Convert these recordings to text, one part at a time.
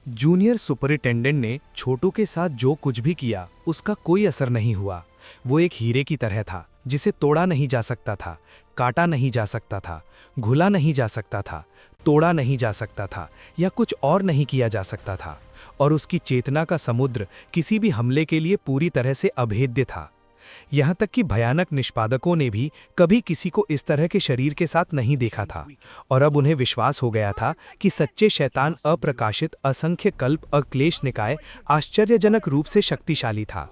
Junior superintendent ने छोटू के साथ जो कुछ भी किया उसका कोई असर नहीं हुआ। वो एक हीरे की तरह था जिसे तोड़ा नहीं जा सकता था, काटा नहीं जा सकता था, घुला नहीं जा सकता था, तोड़ा नहीं जा सकता था या कुछ और नहीं किया जा सकता था। और उसकी चेतना का समुद्र किसी भी हमले के लिए पूरी तरह से अभेद्य था। यहाँ तक कि भयानक निष्पादकों ने भी कभी किसी को इस तरह के शरीर के साथ नहीं देखा था। और अब उन्हें विश्वास हो गया था कि सच्चे शैतान अप्रकाशित असंख्य कल्प अक्लेश निकाय आश्चर्यजनक रूप से शक्तिशाली था।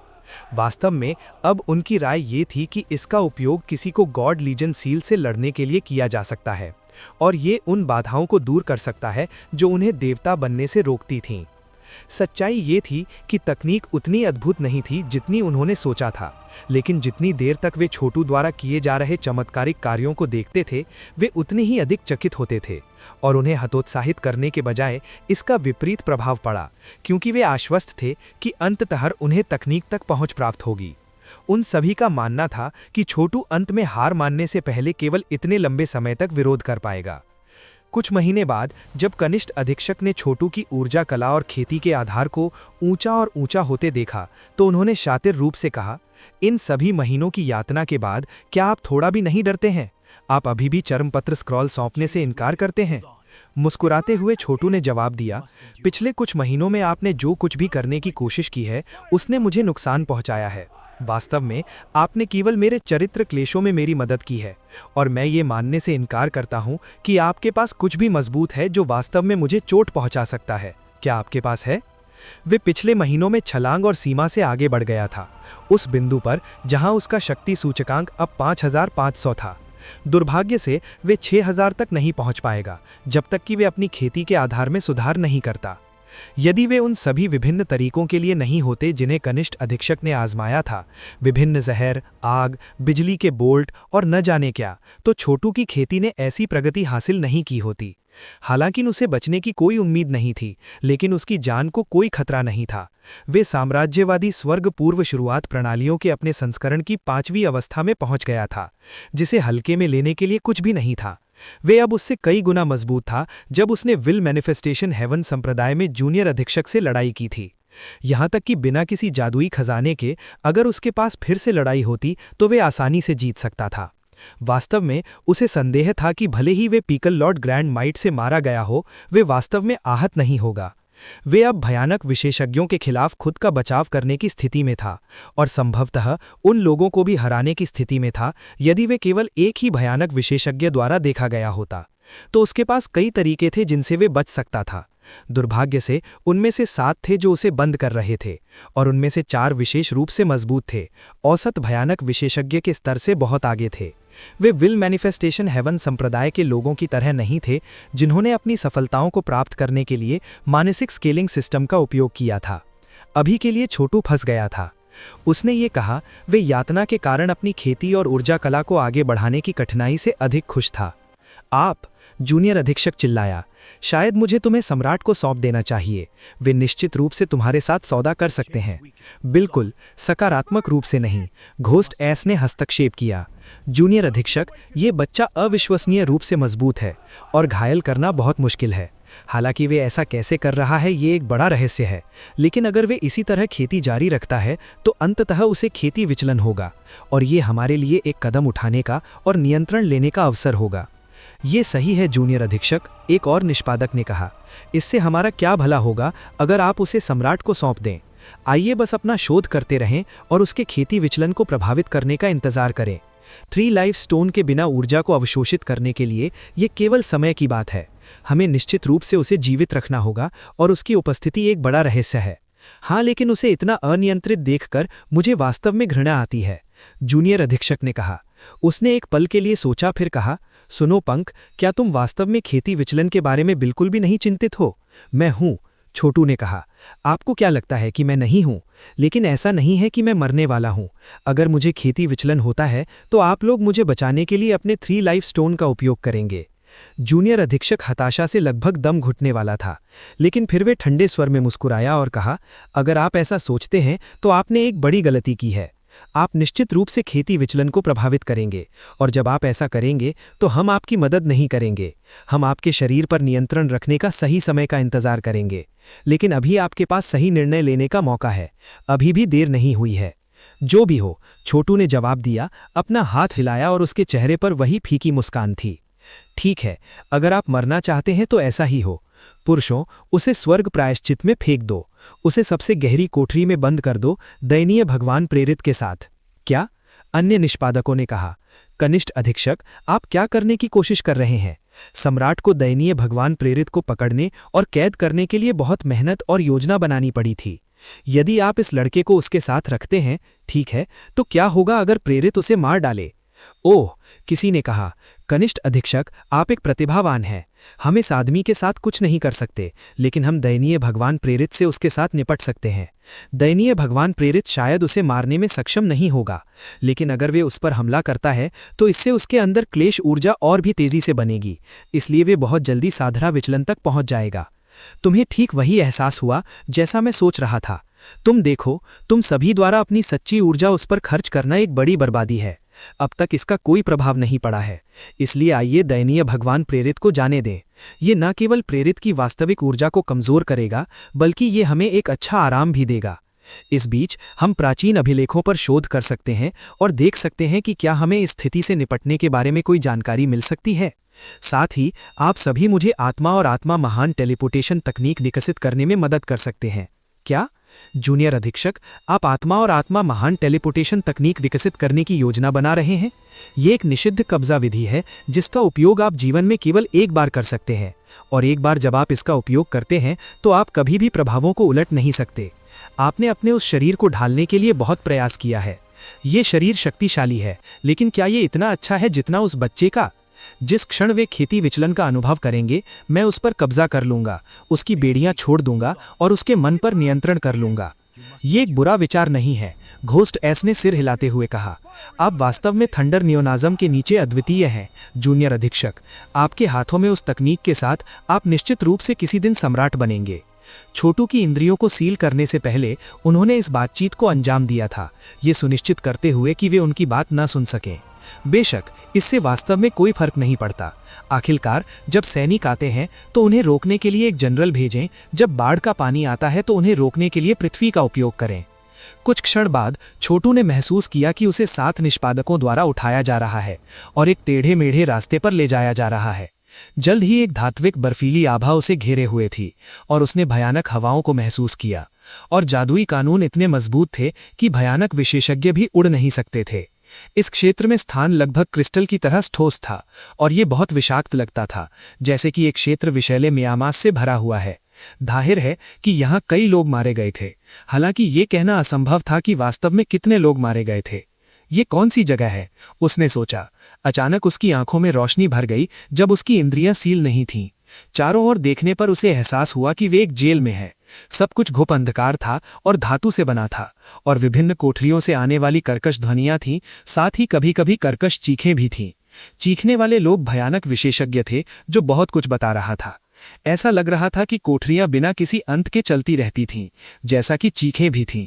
वास्तव में अब उनकी राय ये थी कि इसका उपयोग किसी को गॉड लीजन सील से लड़ने के लिए किया जा सकता है और ये उन बाधाओं को दूर कर सकता है जो उन्हें देवता बनने से रोकती थीं। सच्चाई ये थी कि तकनीक उतनी अद्भुत नहीं थी जितनी उन्होंने सोचा था, लेकिन जितनी देर तक वे छोटू द्वारा किए जा रहे चमत्कारिक कार्यों को देखते थे वे उतने ही अधिक चकित होते थे। और उन्हें हतोत्साहित करने के बजाय इसका विपरीत प्रभाव पड़ा, क्योंकि वे आश्वस्त थे कि अंततः उन्हें तकनीक तक पहुंच प्राप्त होगी। उन सभी का मानना था कि छोटू अंत में हार मानने से पहले केवल इतने लंबे समय तक विरोध कर पाएगा। कुछ महीने बाद जब कनिष्ठ अधीक्षक ने छोटू की ऊर्जा कला और खेती के आधार को ऊंचा और ऊंचा होते देखा तो उन्होंने शातिर रूप से कहा, इन सभी महीनों की यातना के बाद क्या आप थोड़ा भी नहीं डरते हैं? आप अभी भी चर्मपत्र स्क्रॉल सौंपने से इनकार करते हैं? मुस्कुराते हुए छोटू ने जवाब दिया, पिछले कुछ महीनों में आपने जो कुछ भी करने की कोशिश की है उसने मुझे नुकसान पहुंचाया है। वास्तव में आपने केवल मेरे चरित्र क्लेशों में मेरी मदद की है और मैं ये मानने से इनकार करता हूं कि आपके पास कुछ भी मजबूत है जो वास्तव में मुझे चोट पहुंचा सकता है। क्या आपके पास है? वे पिछले महीनों में छलांग और सीमा से आगे बढ़ गया था, उस बिंदु पर जहां उसका शक्ति सूचकांक अब 5500 था। दुर्भाग्य से वे 6000 तक नहीं पहुंच पाएगा जब तक कि वे अपनी खेती के आधार में सुधार नहीं करता। यदि वे उन सभी विभिन्न तरीकों के लिए नहीं होते जिन्हें कनिष्ठ अधीक्षक ने आजमाया था, विभिन्न जहर, आग, बिजली के बोल्ट और न जाने क्या, तो छोटू की खेती ने ऐसी प्रगति हासिल नहीं की होती। हालांकि उसे बचने की कोई उम्मीद नहीं थी, लेकिन उसकी जान को कोई खतरा नहीं था। वे साम्राज्यवादी स्वर्ग पूर्व शुरुआत प्रणालियों के अपने संस्करण की 5वीं अवस्था में पहुंच गया था, जिसे हल्के में लेने के लिए कुछ भी नहीं था। वे अब उससे कई गुना मजबूत था जब उसने विल मैनिफेस्टेशन हेवन संप्रदाय में जूनियर अधीक्षक से लड़ाई की थी। यहाँ तक कि बिना किसी जादुई खजाने के अगर उसके पास फिर से लड़ाई होती तो वे आसानी से जीत सकता था। वास्तव में उसे संदेह था कि भले ही वे पीकल लॉर्ड ग्रैंड माइट से मारा गया हो, वे वास्तव में आहत नहीं होगा। वे अब भयानक विशेषज्ञों के खिलाफ खुद का बचाव करने की स्थिति में था और संभवतः उन लोगों को भी हराने की स्थिति में था यदि वे केवल एक ही भयानक विशेषज्ञ द्वारा देखा गया होता। तो उसके पास कई तरीके थे जिनसे वे बच सकता था। दुर्भाग्य से उनमें से 7 थे जो उसे बंद कर रहे थे और उनमें से 4 विशेष रूप से मजबूत थे, औसत भयानक विशेषज्ञ के स्तर से बहुत आगे थे। वे विल मैनिफेस्टेशन हेवन संप्रदाय के लोगों की तरह नहीं थे जिन्होंने अपनी सफलताओं को प्राप्त करने के लिए मानसिक स्केलिंग सिस्टम का उपयोग किया था। अभी के लिए छोटू फंस गया था। उसने ये कहा, वे यातना के कारण अपनी खेती और ऊर्जा कला को आगे बढ़ाने की कठिनाई से अधिक खुश था। आप, जूनियर अधीक्षक चिल्लाया, शायद मुझे तुम्हें सम्राट को सौंप देना चाहिए। वे निश्चित रूप से तुम्हारे साथ सौदा कर सकते हैं। बिल्कुल, सकारात्मक रूप से नहीं, घोस्ट एस ने हस्तक्षेप किया। जूनियर अधीक्षक, ये बच्चा अविश्वसनीय रूप से मजबूत है और घायल करना बहुत मुश्किल है। हालांकि वे ऐसा कैसे कर रहा है ये एक बड़ा रहस्य है, लेकिन अगर वे इसी तरह खेती जारी रखता है तो अंततः उसे खेती विचलन होगा और ये हमारे लिए एक कदम उठाने का और नियंत्रण लेने का अवसर होगा। ये सही है जूनियर अधीक्षक, एक और निष्पादक ने कहा। इससे हमारा क्या भला होगा अगर आप उसे सम्राट को सौंप दें? आइए बस अपना शोध करते रहें और उसके खेती विचलन को प्रभावित करने का इंतजार करें। 3 लाइफ स्टोन के बिना ऊर्जा को अवशोषित करने के लिए ये केवल समय की बात है। हमें निश्चित रूप से उसे जीवित रखना होगा और उसकी उपस्थिति एक बड़ा रहस्य है। हाँ, लेकिन उसे इतना अनियंत्रित देखकर मुझे वास्तव में घृणा आती है, जूनियर अधीक्षक ने कहा। उसने एक पल के लिए सोचा, फिर कहा, सुनो पंख, क्या तुम वास्तव में खेती विचलन के बारे में बिल्कुल भी नहीं चिंतित हो? मैं हूं, छोटू ने कहा। आपको क्या लगता है कि मैं नहीं हूं? लेकिन ऐसा नहीं है कि मैं मरने वाला हूं। अगर मुझे खेती विचलन होता है तो आप लोग मुझे बचाने के लिए अपने 3 लाइफ स्टोन का उपयोग करेंगे। जूनियर अधीक्षक हताशा से लगभग दम घुटने वाला था, लेकिन फिर वे ठंडे स्वर में मुस्कुराया और कहा, अगर आप ऐसा सोचते हैं तो आपने एक बड़ी गलती की है। आप निश्चित रूप से खेती विचलन को प्रभावित करेंगे, और जब आप ऐसा करेंगे तो हम आपकी मदद नहीं करेंगे। हम आपके शरीर पर नियंत्रण रखने का सही समय का इंतजार करेंगे। लेकिन अभी आपके पास सही निर्णय लेने का मौका है, अभी भी देर नहीं हुई है। जो भी हो, छोटू ने जवाब दिया, अपना हाथ हिलाया और उसके चेहरे पर वही फीकी मुस्कान थी। ठीक है, अगर आप मरना चाहते हैं तो ऐसा ही हो। पुरुषों, उसे स्वर्ग प्रायश्चित में फेंक दो, उसे सबसे गहरी कोठरी में बंद कर दो, दयनीय भगवान प्रेरित के साथ। क्या? अन्य निष्पादकों ने कहा। कनिष्ठ अधीक्षक, आप क्या करने की कोशिश कर रहे हैं? सम्राट को दयनीय भगवान प्रेरित को पकड़ने और कैद करने के लिए बहुत मेहनत और योजना बनानी पड़ी थी। यदि आप इस लड़के को उसके साथ रखते हैं, ठीक है, तो क्या होगा अगर प्रेरित उसे मार डाले? ओह, किसी ने कहा। कनिष्ठ अधीक्षक, आप एक प्रतिभावान हैं। हम इस आदमी के साथ कुछ नहीं कर सकते, लेकिन हम दयनीय भगवान प्रेरित से उसके साथ निपट सकते हैं। दयनीय भगवान प्रेरित शायद उसे मारने में सक्षम नहीं होगा, लेकिन अगर वे उस पर हमला करता है तो इससे उसके अंदर क्लेश ऊर्जा और भी तेजी से बनेगी, इसलिए वे बहुत जल्दी साधना विचलन तक पहुंच जाएगा। तुम्हें ठीक वही एहसास हुआ जैसा मैं सोच रहा था। तुम देखो, तुम सभी द्वारा अपनी सच्ची ऊर्जा उस पर खर्च करना एक बड़ी बर्बादी है। अब तक इसका कोई प्रभाव नहीं पड़ा है, इसलिए आइए दयनीय भगवान प्रेरित को जाने दें। ये न केवल प्रेरित की वास्तविक ऊर्जा को कमजोर करेगा, बल्कि ये हमें एक अच्छा आराम भी देगा। इस बीच हम प्राचीन अभिलेखों पर शोध कर सकते हैं और देख सकते हैं कि क्या हमें इस स्थिति से निपटने के बारे में कोई जानकारी मिल सकती है। साथ ही आप सभी मुझे आत्मा और आत्मा महान टेलीपोर्टेशन तकनीक विकसित करने में मदद कर सकते हैं। क्या? जूनियर अधीक्षक, आप आत्मा और आत्मा महान टेलीपोर्टेशन तकनीक विकसित करने की योजना बना रहे हैं? ये एक निषिद्ध कब्जा विधि है जिसका उपयोग आप जीवन में केवल एक बार कर सकते हैं, और एक बार जब आप इसका उपयोग करते हैं तो आप कभी भी प्रभावों को उलट नहीं सकते। आपने अपने उस शरीर को ढालने के लिए बहुत प्रयास किया है। ये शरीर शक्तिशाली है, लेकिन क्या ये इतना अच्छा है जितना उस बच्चे का? जिस क्षण वे खेती विचलन का अनुभव करेंगे, मैं उस पर कब्जा कर लूंगा, उसकी बेड़ियां छोड़ दूंगा और उसके मन पर नियंत्रण कर लूंगा। ये एक बुरा विचार नहीं है, घोस्ट एस ने सिर हिलाते हुए कहा। आप वास्तव में थंडर नियोनाज़म के नीचे अद्वितीय हैं, जूनियर अधीक्षक। आपके हाथों में उस तकनीक के साथ आप निश्चित रूप से किसी दिन सम्राट बनेंगे। छोटू की इंद्रियों को सील करने से पहले उन्होंने इस बातचीत को अंजाम दिया था, ये सुनिश्चित करते हुए कि वे उनकी बात न सुन सकें। बेशक इससे वास्तव में कोई फर्क नहीं पड़ता। आखिरकार जब सैनिक आते हैं तो उन्हें रोकने के लिए एक जनरल भेजें, जब बाढ़ का पानी आता है तो उन्हें रोकने के लिए पृथ्वी का उपयोग करें। कुछ क्षण बाद छोटू ने महसूस किया कि उसे 7 निष्पादकों द्वारा उठाया जा रहा है और एक टेढ़े मेढ़े रास्ते पर ले जाया जा रहा है। जल्द ही एक धात्विक बर्फीली आभा उसे घेरे हुए थी और उसने भयानक हवाओं को महसूस किया, और जादुई कानून इतने मजबूत थे कि भयानक विशेषज्ञ भी उड़ नहीं सकते थे। इस क्षेत्र में स्थान लगभग क्रिस्टल की तरह ठोस था और ये बहुत विषाक्त लगता था, जैसे कि एक क्षेत्र विषैले मियामास से भरा हुआ है। जाहिर है कि यहाँ कई लोग मारे गए थे, हालांकि ये कहना असंभव था कि वास्तव में कितने लोग मारे गए थे। ये कौन सी जगह है, उसने सोचा। अचानक उसकी आंखों में रोशनी भर गई जब उसकी इंद्रियां सील नहीं थीं। चारों ओर देखने पर उसे एहसास हुआ कि वे एक जेल में है। सब कुछ घुप अंधकार था और धातु से बना था, और विभिन्न कोठरियों से आने वाली कर्कश ध्वनियां थीं, साथ ही कभी कभी कर्कश चीखें भी थीं। चीखने वाले लोग भयानक विशेषज्ञ थे जो बहुत कुछ बता रहा था। ऐसा लग रहा था कि कोठरियां बिना किसी अंत के चलती रहती थीं, जैसा कि चीखें भी थीं।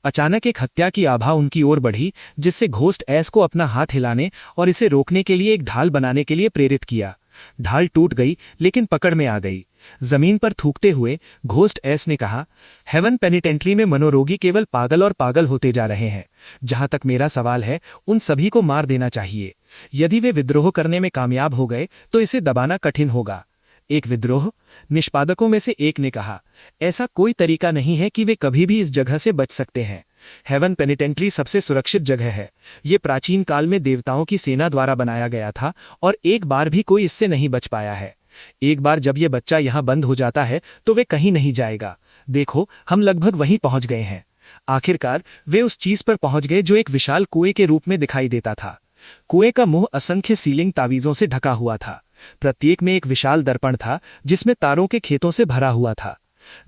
अचानक एक हत्या की आभा उनकी ओर बढ़ी, जिससे घोस्ट एस को अपना हाथ हिलाने और इसे रोकने के लिए एक ढाल बनाने के लिए प्रेरित किया। ढाल टूट गई, लेकिन पकड़ में आ गई। जमीन पर थूकते हुए घोस्ट एस ने कहा, हेवन पेनिटेंट्री में मनोरोगी केवल पागल और पागल होते जा रहे हैं। जहां तक मेरा सवाल है, उन सभी को मार देना चाहिए। यदि वे विद्रोह करने में कामयाब हो गए तो इसे दबाना कठिन होगा। एक विद्रोह? निष्पादकों में से एक ने कहा, ऐसा कोई तरीका नहीं है कि वे कभी भी इस जगह से बच सकते हैं। हेवन पेनिटेंट्री सबसे सुरक्षित जगह है। ये प्राचीन काल में देवताओं की सेना द्वारा बनाया गया था और एक बार भी कोई इससे नहीं बच पाया है। एक बार जब ये बच्चा यहाँ बंद हो जाता है तो वे कहीं नहीं जाएगा। देखो, हम लगभग वहीं पहुंच गए हैं। आखिरकार वे उस चीज पर पहुंच गए जो एक विशाल कुएं के रूप में दिखाई देता था। कुएं का मुंह असंख्य सीलिंग तावीजों से ढका हुआ था। प्रत्येक में एक विशाल दर्पण था जिसमें तारों के खेतों से भरा हुआ था।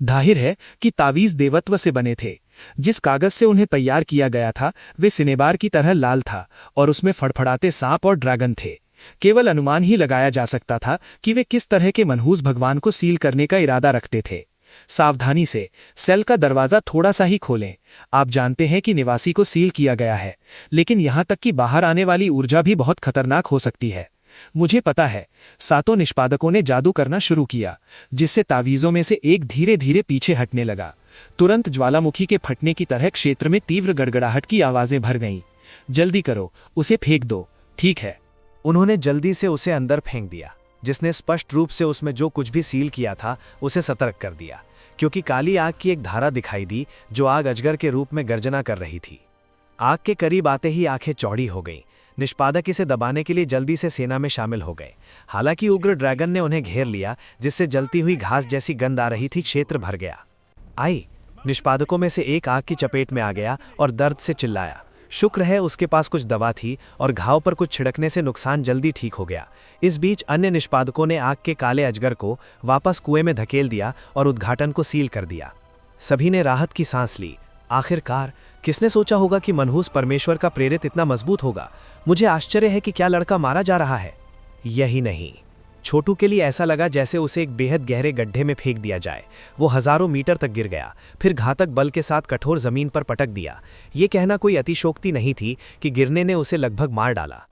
जाहिर है कि तावीज देवत्व से बने थे। जिस कागज से उन्हें तैयार किया गया था वे सिनेबार की तरह लाल था और उसमें फड़फड़ाते सांप और ड्रैगन थे। केवल अनुमान ही लगाया जा सकता था कि वे किस तरह के मनहूस भगवान को सील करने का इरादा रखते थे। सावधानी से सेल का दरवाजा थोड़ा सा ही खोलें। आप जानते हैं कि निवासी को सील किया गया है, लेकिन यहां तक कि बाहर आने वाली ऊर्जा भी बहुत खतरनाक हो सकती है। मुझे पता है। सातों निष्पादकों ने जादू करना शुरू किया, जिससे तावीजों में से एक धीरे धीरे पीछे हटने लगा। तुरंत ज्वालामुखी के फटने की तरह क्षेत्र में तीव्र गड़गड़ाहट की आवाजें भर गईं। जल्दी करो, उसे फेंक दो। ठीक है। उन्होंने जल्दी से उसे अंदर फेंक दिया, जिसने स्पष्ट रूप से उसमें जो कुछ भी सील किया था उसे सतर्क कर दिया, क्योंकि काली आग की एक धारा दिखाई दी जो आग अजगर के रूप में गर्जना कर रही थी। आग के करीब आते ही आंखें चौड़ी हो गईं। निष्पादक इसे दबाने के लिए जल्दी से सेना में शामिल हो गए। हालांकि उग्र ड्रैगन ने उन्हें घेर लिया, जिससे जलती हुई घास जैसी गंध आ रही थी। क्षेत्र भर गया। आई निष्पादकों में से एक आग की चपेट में आ गया और दर्द से चिल्लाया। शुक्र है उसके पास कुछ दवा थी और घाव पर कुछ छिड़कने से नुकसान जल्दी ठीक हो गया। इस बीच अन्य निष्पादकों ने आग के काले अजगर को वापस कुएं में धकेल दिया और उद्घाटन को सील कर दिया। सभी ने राहत की सांस ली। आखिरकार किसने सोचा होगा कि मनहूस परमेश्वर का प्रेरित इतना मजबूत होगा। मुझे आश्चर्य है कि क्या लड़का मारा जा रहा है। यही नहीं, छोटू के लिए ऐसा लगा जैसे उसे एक बेहद गहरे गड्ढे में फेंक दिया जाए। वो हजारों मीटर तक गिर गया, फिर घातक बल के साथ कठोर जमीन पर पटक दिया। ये कहना कोई अतिशोक्ति नहीं थी कि गिरने ने उसे लगभग मार डाला।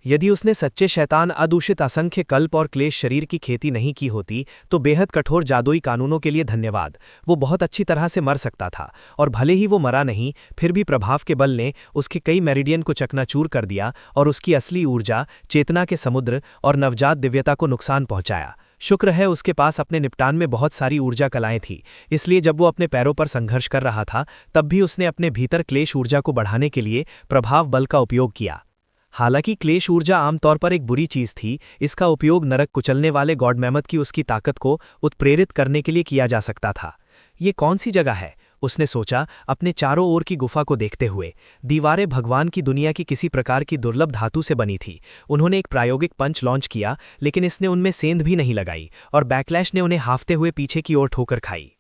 यदि उसने सच्चे शैतान अदूषित असंख्य कल्प और क्लेश शरीर की खेती नहीं की होती तो बेहद कठोर जादुई कानूनों के लिए धन्यवाद। वो बहुत अच्छी तरह से मर सकता था, और भले ही वो मरा नहीं, फिर भी प्रभाव के बल ने उसके कई मेरिडियन को चकनाचूर कर दिया और उसकी असली ऊर्जा, चेतना के समुद्र और नवजात दिव्यता को नुकसान पहुंचाया। शुक्र है उसके पास अपने निपटान में बहुत सारी ऊर्जा कलाएं थी, इसलिए जब वो अपने पैरों पर संघर्ष कर रहा था तब भी उसने अपने भीतर क्लेश ऊर्जा को बढ़ाने के लिए प्रभाव बल का उपयोग किया। हालांकि क्लेश ऊर्जा आमतौर पर एक बुरी चीज थी, इसका उपयोग नरक कुचलने वाले गॉड मैमथ की उसकी ताकत को उत्प्रेरित करने के लिए किया जा सकता था। ये कौन सी जगह है, उसने सोचा अपने चारों ओर की गुफा को देखते हुए। दीवारें भगवान की दुनिया की किसी प्रकार की दुर्लभ धातु से बनी थी। उन्होंने एक प्रायोगिक पंच लॉन्च किया, लेकिन इसने उनमें सेंध भी नहीं लगाई और बैकलैश ने उन्हें हाफते हुए पीछे की ओर ठोकर खाई।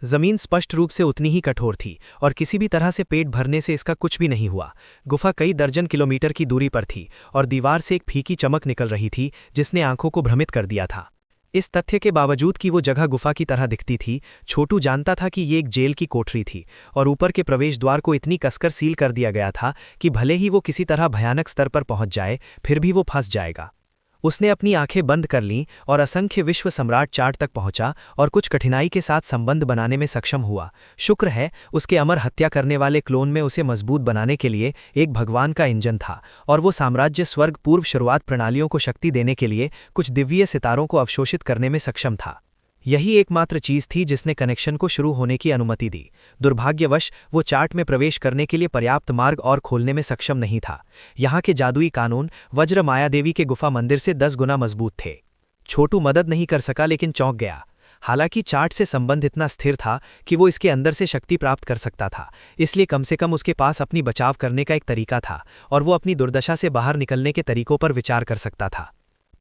जमीन स्पष्ट रूप से उतनी ही कठोर थी और किसी भी तरह से पेट भरने से इसका कुछ भी नहीं हुआ। गुफा कई दर्जन किलोमीटर की दूरी पर थी और दीवार से एक फीकी चमक निकल रही थी जिसने आंखों को भ्रमित कर दिया था। इस तथ्य के बावजूद कि वो जगह गुफा की तरह दिखती थी, छोटू जानता था कि ये एक जेल की कोठरी थी और ऊपर के प्रवेश द्वार को इतनी कसकर सील कर दिया गया था कि भले ही वो किसी तरह भयानक स्तर पर पहुंच जाए, फिर भी वो फंस जाएगा। उसने अपनी आंखें बंद कर लीं और असंख्य विश्व सम्राट चार्ट तक पहुंचा और कुछ कठिनाई के साथ संबंध बनाने में सक्षम हुआ। शुक्र है उसके अमर हत्या करने वाले क्लोन में उसे मजबूत बनाने के लिए एक भगवान का इंजन था, और वो साम्राज्य स्वर्ग पूर्व शुरुआत प्रणालियों को शक्ति देने के लिए कुछ दिव्य सितारों को अवशोषित करने में सक्षम था। यही एकमात्र चीज थी जिसने कनेक्शन को शुरू होने की अनुमति दी। दुर्भाग्यवश वो चार्ट में प्रवेश करने के लिए पर्याप्त मार्ग और खोलने में सक्षम नहीं था। यहाँ के जादुई कानून वज्र मायादेवी के गुफा मंदिर से 10 गुना मजबूत थे। छोटू मदद नहीं कर सका, लेकिन चौंक गया। हालांकि चार्ट से संबंध इतना स्थिर था कि वो इसके अंदर से शक्ति प्राप्त कर सकता था, इसलिए कम से कम उसके पास अपनी बचाव करने का एक तरीका था और वो अपनी दुर्दशा से बाहर निकलने के तरीकों पर विचार कर सकता था।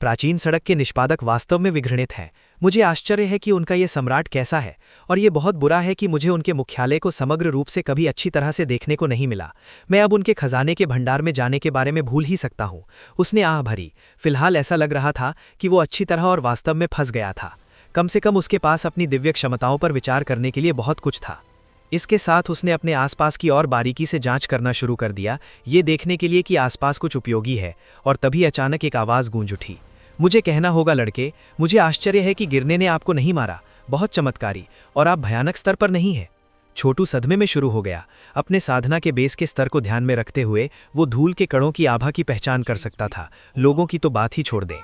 प्राचीन सड़क के निष्पादक वास्तव में विघृणित हैं। मुझे आश्चर्य है कि उनका ये सम्राट कैसा है, और ये बहुत बुरा है कि मुझे उनके मुख्यालय को समग्र रूप से कभी अच्छी तरह से देखने को नहीं मिला। मैं अब उनके खजाने के भंडार में जाने के बारे में भूल ही सकता हूँ। उसने आह भरी। फिलहाल ऐसा लग रहा था कि वो अच्छी तरह और वास्तव में फंस गया था। कम से कम उसके पास अपनी दिव्य क्षमताओं पर विचार करने के लिए बहुत कुछ था। इसके साथ उसने अपने आसपास की और बारीकी से जांच करना शुरू कर दिया, ये देखने के लिए कि आसपास कुछ उपयोगी है। और तभी अचानक एक आवाज़ गूंज उठी। मुझे कहना होगा लड़के, मुझे आश्चर्य है कि गिरने ने आपको नहीं मारा। बहुत चमत्कारी, और आप भयानक स्तर पर नहीं हैं। छोटू सदमे में शुरू हो गया। अपने साधना के बेस के स्तर को ध्यान में रखते हुए वो धूल के कणों की आभा की पहचान कर सकता था, लोगों की तो बात ही छोड़ दें।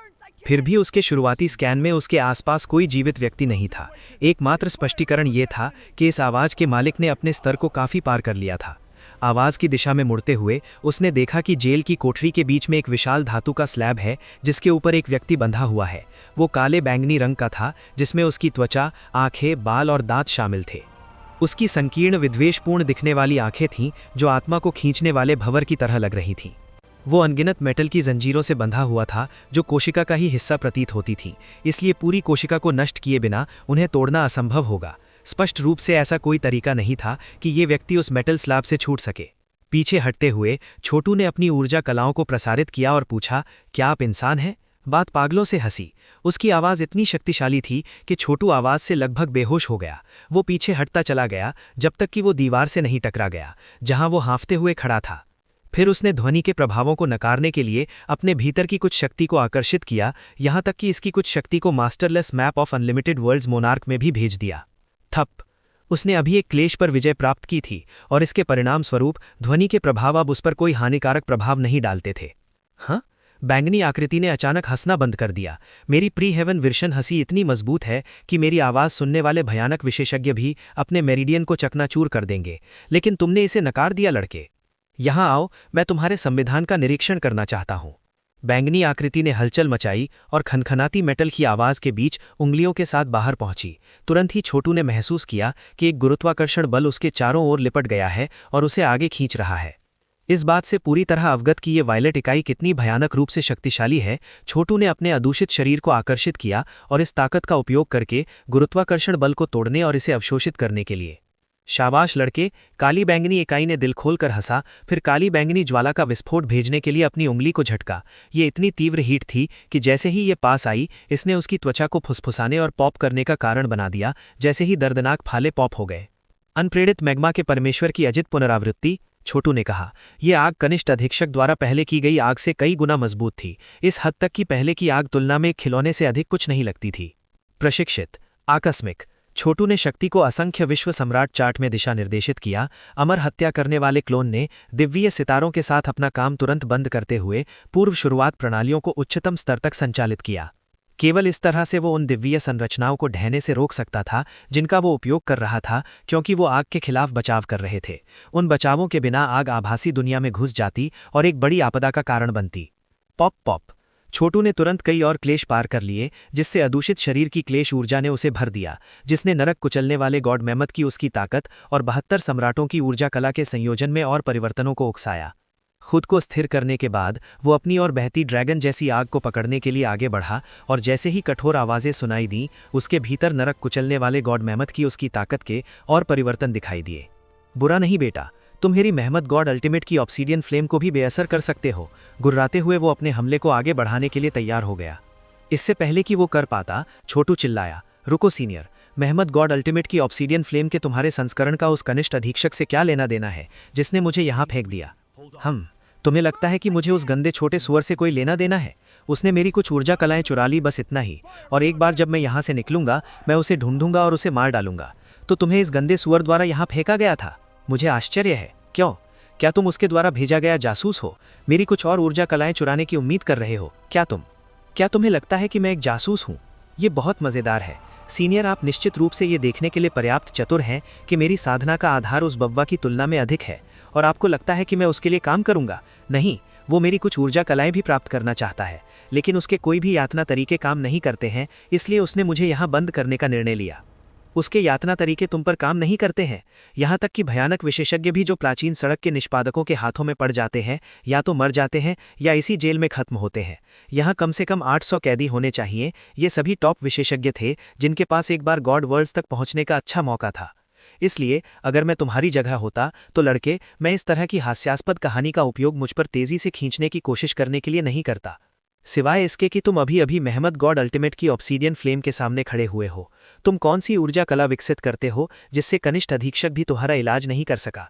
फिर भी उसके शुरुआती स्कैन में उसके आसपास कोई जीवित व्यक्ति नहीं था। एकमात्र स्पष्टीकरण ये था कि इस आवाज़ के मालिक ने अपने स्तर को काफ़ी पार कर लिया था। आवाज़ की दिशा में मुड़ते हुए उसने देखा कि जेल की कोठरी के बीच में एक विशाल धातु का स्लैब है जिसके ऊपर एक व्यक्ति बंधा हुआ है। वो काले बैंगनी रंग का था, जिसमें उसकी त्वचा, आंखें, बाल और दांत शामिल थे। उसकी संकीर्ण विद्वेषपूर्ण दिखने वाली आंखें थीं जो आत्मा को खींचने वाले भंवर की तरह लग रही थीं। वो अनगिनत मेटल की जंजीरों से बंधा हुआ था जो कोशिका का ही हिस्सा प्रतीत होती थी, इसलिए पूरी कोशिका को नष्ट किए बिना उन्हें तोड़ना असंभव होगा। स्पष्ट रूप से ऐसा कोई तरीका नहीं था कि ये व्यक्ति उस मेटल स्लैब से छूट सके। पीछे हटते हुए छोटू ने अपनी ऊर्जा कलाओं को प्रसारित किया और पूछा, क्या आप इंसान हैं? बात पागलों से हंसी। उसकी आवाज़ इतनी शक्तिशाली थी कि छोटू आवाज़ से लगभग बेहोश हो गया। वो पीछे हटता चला गया जब तक कि वो दीवार से नहीं टकरा गया, जहां वो हाँफते हुए खड़ा था। फिर उसने ध्वनि के प्रभावों को नकारने के लिए अपने भीतर की कुछ शक्ति को आकर्षित किया, यहां तक कि इसकी कुछ शक्ति को masterless map of unlimited worlds monarch में भी भेज दिया। थप। उसने अभी एक क्लेश पर विजय प्राप्त की थी और इसके परिणाम स्वरूप ध्वनि के प्रभाव अब उस पर कोई हानिकारक प्रभाव नहीं डालते थे। हाँ, बैंगनी आकृति ने अचानक हंसना बंद कर दिया। मेरी प्री हेवन वर्शन हंसी इतनी मजबूत है कि मेरी आवाज़ सुनने वाले भयानक विशेषज्ञ भी अपने मेरिडियन को चकनाचूर कर देंगे, लेकिन तुमने इसे नकार दिया लड़के। यहाँ आओ, मैं तुम्हारे संविधान का निरीक्षण करना चाहता हूँ। बैंगनी आकृति ने हलचल मचाई और खनखनाती मेटल की आवाज़ के बीच उंगलियों के साथ बाहर पहुंची। तुरंत ही छोटू ने महसूस किया कि एक गुरुत्वाकर्षण बल उसके चारों ओर लिपट गया है और उसे आगे खींच रहा है। इस बात से पूरी तरह अवगत कि ये वायलेट इकाई कितनी भयानक रूप से शक्तिशाली है, छोटू ने अपने अदूषित शरीर को आकर्षित किया और इस ताकत का उपयोग करके गुरुत्वाकर्षण बल को तोड़ने और इसे अवशोषित करने के लिए। शाबाश लड़के, काली बैंगनी इकाई ने दिल खोलकर हंसा, फिर काली बैंगनी ज्वाला का विस्फोट भेजने के लिए अपनी उंगली को झटका। ये इतनी तीव्र हीट थी कि जैसे ही ये पास आई, इसने उसकी त्वचा को फुसफुसाने और पॉप करने का कारण बना दिया। जैसे ही दर्दनाक फाले पॉप हो गए। अनप्रेरित मैग्मा के परमेश्वर की अजित पुनरावृत्ति, छोटू ने कहा। यह आग कनिष्ठ अधीक्षक द्वारा पहले की गई आग से कई गुना मजबूत थी, इस हद तक कि पहले की आग तुलना में खिलौने से अधिक कुछ नहीं लगती थी। प्रशिक्षित, आकस्मिक। छोटू ने शक्ति को असंख्य विश्व सम्राट चार्ट में दिशा निर्देशित किया। अमर हत्या करने वाले क्लोन ने दिव्य सितारों के साथ अपना काम तुरंत बंद करते हुए पूर्व शुरुआत प्रणालियों को उच्चतम स्तर तक संचालित किया। केवल इस तरह से वो उन दिव्य संरचनाओं को ढहने से रोक सकता था जिनका वो उपयोग कर रहा था, क्योंकि वो आग के खिलाफ बचाव कर रहे थे। उन बचावों के बिना आग आभासी दुनिया में घुस जाती और एक बड़ी आपदा का कारण बनती। Pop pop. छोटू ने तुरंत कई और क्लेश पार कर लिए, जिससे अदूषित शरीर की क्लेश ऊर्जा ने उसे भर दिया, जिसने नरक कुचलने वाले गॉड मेमथ की उसकी ताकत और 72 सम्राटों की ऊर्जा कला के संयोजन में और परिवर्तनों को उकसाया। खुद को स्थिर करने के बाद वो अपनी और बहती ड्रैगन जैसी आग को पकड़ने के लिए आगे बढ़ा, और जैसे ही कठोर आवाज़ें सुनाई दी, उसके भीतर नरक कुचलने वाले गॉड मेमथ की उसकी ताकत के और परिवर्तन दिखाई दिए। बुरा नहीं बेटा, तुम मेरी मेहमत गॉड अल्टीमेट की ऑब्सीडियन फ्लेम को भी बेअसर कर सकते हो। गुर्राते हुए वो अपने हमले को आगे बढ़ाने के लिए तैयार हो गया। इससे पहले कि वो कर पाता, छोटू चिल्लाया, रुको सीनियर, मेहमत गॉड अल्टीमेट की ऑब्सीडियन फ्लेम के तुम्हारे संस्करण का उस कनिष्ठ अधीक्षक से क्या लेना देना है जिसने मुझे यहाँ फेंक दिया? तुम्हें लगता है कि मुझे उस गंदे छोटे सुअर से कोई लेना देना है? उसने मेरी कुछ ऊर्जा कलाएं चुरा ली, बस इतना ही। और एक बार जब मैं यहाँ से निकलूंगा, मैं उसे ढूंढूंगा और उसे मार डालूंगा। तो तुम्हें इस गंदे सुअर द्वारा यहाँ फेंका गया था? मुझे आश्चर्य है। क्यों? क्या तुम उसके द्वारा भेजा गया जासूस हो? मेरी कुछ और ऊर्जा कलाएं चुराने की उम्मीद कर रहे हो क्या तुम्हें लगता है कि मैं एक जासूस हूँ? ये बहुत मज़ेदार है सीनियर। आप निश्चित रूप से ये देखने के लिए पर्याप्त चतुर हैं कि मेरी साधना का आधार उस बव्वा की तुलना में अधिक है, और आपको लगता है कि मैं उसके लिए काम करूंगा? नहीं, वो मेरी कुछ ऊर्जा कलाएं भी प्राप्त करना चाहता है, लेकिन उसके कोई भी यातना तरीके काम नहीं करते हैं, इसलिए उसने मुझे यहाँ बंद करने का निर्णय लिया। उसके यातना तरीके तुम पर काम नहीं करते हैं, यहाँ तक कि भयानक विशेषज्ञ भी जो प्राचीन सड़क के निष्पादकों के हाथों में पड़ जाते हैं या तो मर जाते हैं या इसी जेल में खत्म होते हैं। यहाँ कम से कम 800 कैदी होने चाहिए। ये सभी टॉप विशेषज्ञ थे जिनके पास एक बार गॉड वर्ल्ड्स तक पहुँचने का अच्छा मौका था। इसलिए अगर मैं तुम्हारी जगह होता तो लड़के, मैं इस तरह की हास्यास्पद कहानी का उपयोग मुझ पर तेजी से खींचने की कोशिश करने के लिए नहीं करता, सिवाय इसके कि तुम अभी अभी मेहमत गॉड अल्टीमेट की ऑब्सीडियन फ्लेम के सामने खड़े हुए हो। तुम कौन सी ऊर्जा कला विकसित करते हो जिससे कनिष्ठ अधीक्षक भी तुम्हारा इलाज नहीं कर सका?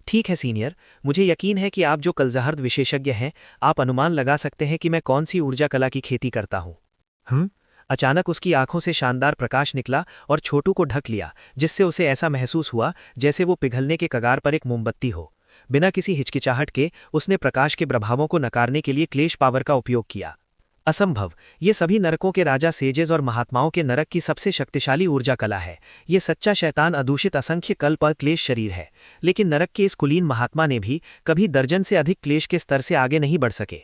ठीक है सीनियर, मुझे यकीन है कि आप जो कलजहर्द विशेषज्ञ हैं, आप अनुमान लगा सकते हैं कि मैं कौन सी ऊर्जा कला की खेती करता हूँ। अचानक उसकी आंखों से शानदार प्रकाश निकला और छोटू को ढक लिया, जिससे उसे ऐसा महसूस हुआ जैसे वो पिघलने के कगार पर एक मोमबत्ती हो। बिना किसी हिचकिचाहट के उसने प्रकाश के प्रभावों को नकारने के लिए क्लेश पावर का उपयोग किया। असंभव, ये सभी नरकों के राजा सेजेस और महात्माओं के नरक की सबसे शक्तिशाली ऊर्जा कला है। ये सच्चा शैतान अदूषित असंख्य कल्प और क्लेश शरीर है, लेकिन नरक के इस कुलीन महात्मा ने भी कभी दर्जन से अधिक क्लेश के स्तर से आगे नहीं बढ़ सके।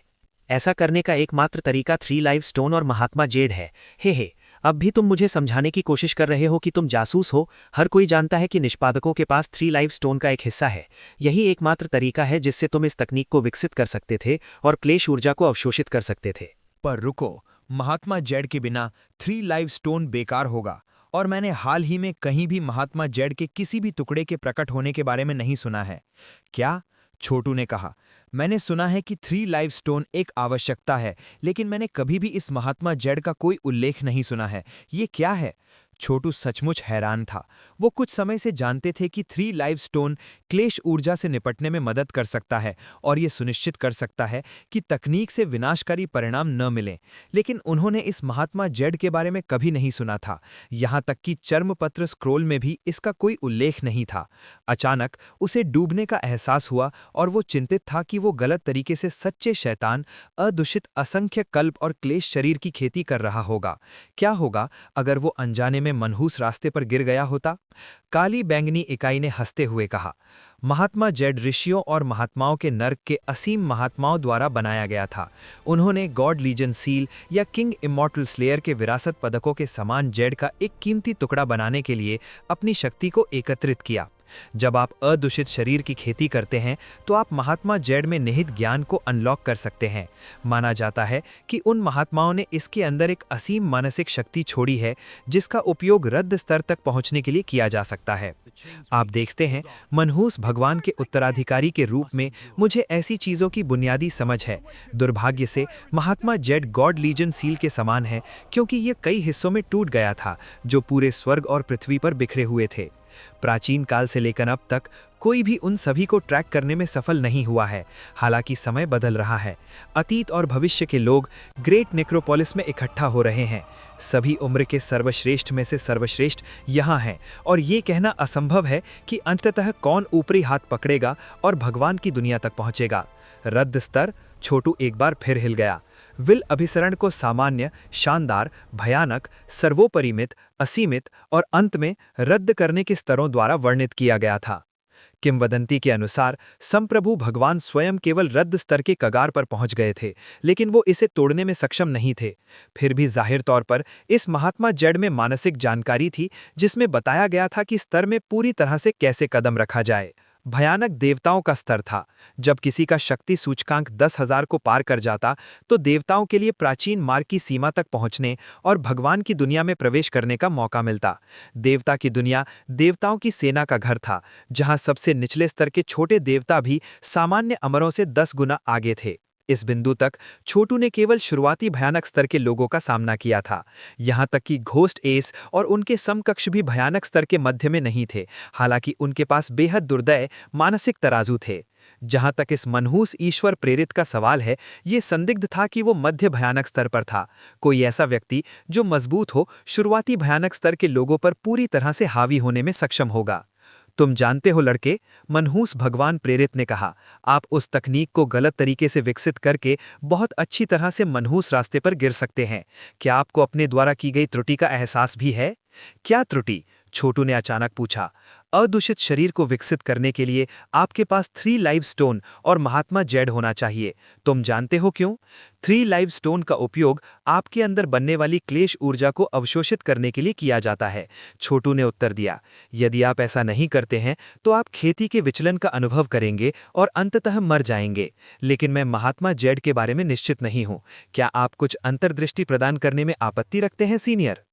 ऐसा करने का एकमात्र तरीका 3 लाइव स्टोन और महात्मा जेड है। हे, अब भी तुम मुझे समझाने की कोशिश कर रहे हो कि तुम जासूस हो? हर कोई जानता है कि निष्पादकों के पास 3 लाइव स्टोन का एक हिस्सा है। यही एकमात्र तरीका है जिससे तुम इस तकनीक को विकसित कर सकते थे और क्लेश ऊर्जा को अवशोषित कर सकते थे। पर रुको, महात्मा जेड के बिना 3 लाइव स्टोन बेकार होगा, और मैंने हाल ही में कहीं भी महात्मा जेड के किसी भी टुकड़े के प्रकट होने के बारे में नहीं सुना है। क्या? छोटू ने कहा। मैंने सुना है कि 3 लाइव स्टोन एक आवश्यकता है, लेकिन मैंने कभी भी इस महात्मा जेड का कोई उल्लेख नहीं सुना है। ये क्या है? छोटू सचमुच हैरान था। वो कुछ समय से जानते थे कि 3 लाइव स्टोन क्लेश ऊर्जा से निपटने में मदद कर सकता है और ये सुनिश्चित कर सकता है कि तकनीक से विनाशकारी परिणाम न मिलें, लेकिन उन्होंने इस महात्मा जेड के बारे में कभी नहीं सुना था। यहाँ तक कि चर्मपत्र स्क्रोल में भी इसका कोई उल्लेख नहीं था। अचानक उसे डूबने का एहसास हुआ और वो चिंतित था कि वो गलत तरीके से सच्चे शैतान, अदूषित असंख्य कल्प और क्लेश शरीर की खेती कर रहा होगा। क्या होगा अगर वो अनजाने में मनहूस रास्ते पर गिर गया होता? काली बैंगनी इकाई ने हंसते हुए कहा, महात्मा जेड ऋषियों और महात्माओं के नर्क के असीम महात्माओं द्वारा बनाया गया था। उन्होंने गॉड लीजन सील या किंग इमॉर्टल स्लेयर के विरासत पदकों के समान जेड का एक कीमती टुकड़ा बनाने के लिए अपनी शक्ति को एकत्रित किया। जब आप अदूषित शरीर की खेती करते हैं तो आप महात्मा जेड में निहित ज्ञान को अनलॉक कर सकते हैं। माना जाता है कि उन महात्माओं ने इसके अंदर एक असीम मानसिक शक्ति छोड़ी है जिसका उपयोग रद्द स्तर तक पहुंचने के लिए किया जा सकता है। आप देखते हैं, मनहूस भगवान के उत्तराधिकारी के रूप में मुझे ऐसी चीजों की बुनियादी समझ है। दुर्भाग्य से महात्मा जेड गॉड लीजन सील के समान है, क्योंकि ये कई हिस्सों में टूट गया था जो पूरे स्वर्ग और पृथ्वी पर बिखरे हुए थे। प्राचीन काल से लेकर अब तक कोई भी उन सभी को ट्रैक करने में सफल नहीं हुआ है। हालांकि समय बदल रहा है। अतीत और भविष्य के लोग ग्रेट नेक्रोपोलिस में इकट्ठा हो रहे हैं। सभी उम्र के सर्वश्रेष्ठ में से सर्वश्रेष्ठ यहाँ हैं और ये कहना असंभव है कि अंततः कौन ऊपरी हाथ पकड़ेगा और भगवान की दुनिया तक पहुंचेगा। रद्द स्तर। छोटू एक बार फिर हिल गया। विल अभिसरण को सामान्य, शानदार, भयानक, सर्वोपरिमित, असीमित और अंत में रद्द करने के स्तरों द्वारा वर्णित किया गया था। किंवदंती के अनुसार संप्रभु भगवान स्वयं केवल रद्द स्तर के कगार पर पहुंच गए थे, लेकिन वो इसे तोड़ने में सक्षम नहीं थे। फिर भी जाहिर तौर पर इस महात्मा जेड में मानसिक जानकारी थी जिसमें बताया गया था कि स्तर में पूरी तरह से कैसे कदम रखा जाए। भयानक देवताओं का स्तर था। जब किसी का शक्ति सूचकांक 10,000 को पार कर जाता तो देवताओं के लिए प्राचीन मार्ग की सीमा तक पहुंचने और भगवान की दुनिया में प्रवेश करने का मौका मिलता। देवता की दुनिया देवताओं की सेना का घर था, जहां सबसे निचले स्तर के छोटे देवता भी सामान्य अमरों से 10 गुना आगे थे। इस बिंदु तक छोटू ने केवल शुरुआती भयानक स्तर के लोगों का सामना किया था। यहां तक कि घोस्ट एस और उनके समकक्ष भी भयानक स्तर के मध्य में नहीं थे, हालांकि उनके पास बेहद दुर्दय मानसिक तराजू थे। जहां तक इस मनहूस ईश्वर प्रेरित का सवाल है, ये संदिग्ध था कि वो मध्य भयानक स्तर पर था। कोई ऐसा व्यक्ति जो मजबूत हो, शुरुआती भयानक स्तर के लोगों पर पूरी तरह से हावी होने में सक्षम होगा। तुम जानते हो लड़के, मनहूस भगवान प्रेरित ने कहा, आप उस तकनीक को गलत तरीके से विकसित करके बहुत अच्छी तरह से मनहूस रास्ते पर गिर सकते हैं। क्या आपको अपने द्वारा की गई त्रुटि का एहसास भी है? क्या त्रुटि? छोटू ने अचानक पूछा। अदूषित शरीर को विकसित करने के लिए आपके पास 3 लाइव स्टोन और महात्मा जेड होना चाहिए। तुम जानते हो क्यों? 3 लाइव स्टोन का उपयोग आपके अंदर बनने वाली क्लेश ऊर्जा को अवशोषित करने के लिए किया जाता है। छोटू ने उत्तर दिया, यदि आप ऐसा नहीं करते हैं तो आप खेती के विचलन का अनुभव करेंगे और अंततः मर जाएंगे। लेकिन मैं महात्मा जेड के बारे में निश्चित नहीं हूं। क्या आप कुछ अंतर्दृष्टि प्रदान करने में आपत्ति रखते हैं सीनियर?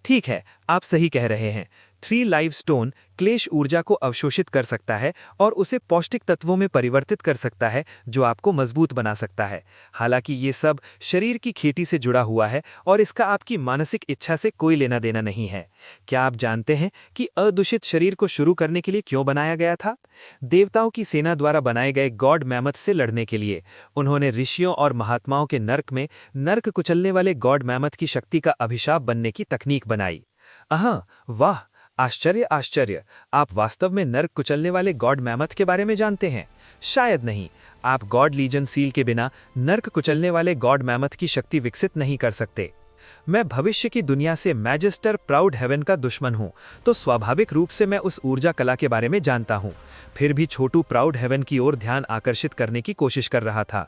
ठीक है, आप सही कह रहे हैं। 3 लाइव स्टोन क्लेश ऊर्जा को अवशोषित कर सकता है और उसे पौष्टिक तत्वों में परिवर्तित कर सकता है, जो आपको मजबूत बना सकता है। हालांकि ये सब शरीर की खेती से जुड़ा हुआ है और इसका आपकी मानसिक इच्छा से कोई लेना देना नहीं है। क्या आप जानते हैं कि अदूषित शरीर को शुरू करने के लिए क्यों बनाया गया था? देवताओं की सेना द्वारा बनाए गए गॉड मैमथ से लड़ने के लिए। उन्होंने ऋषियों और महात्माओं के नर्क में नर्क कुचलने वाले गॉड मैमथ की शक्ति का अभिशाप बनने की तकनीक बनाई। वाह, आश्चर्य आश्चर्य! आप वास्तव में नर्क कुचलने वाले गॉड मैमथ के बारे में जानते हैं? शायद नहीं। आप गॉड लीजन सील के बिना नर्क कुचलने वाले गॉड मैमथ की शक्ति विकसित नहीं कर सकते। मैं भविष्य की दुनिया से मैजिस्टर प्राउड हेवन का दुश्मन हूं, तो स्वाभाविक रूप से मैं उस ऊर्जा कला के बारे में जानता हूं। फिर भी छोटू प्राउड हेवन की ओर ध्यान आकर्षित करने की कोशिश कर रहा था।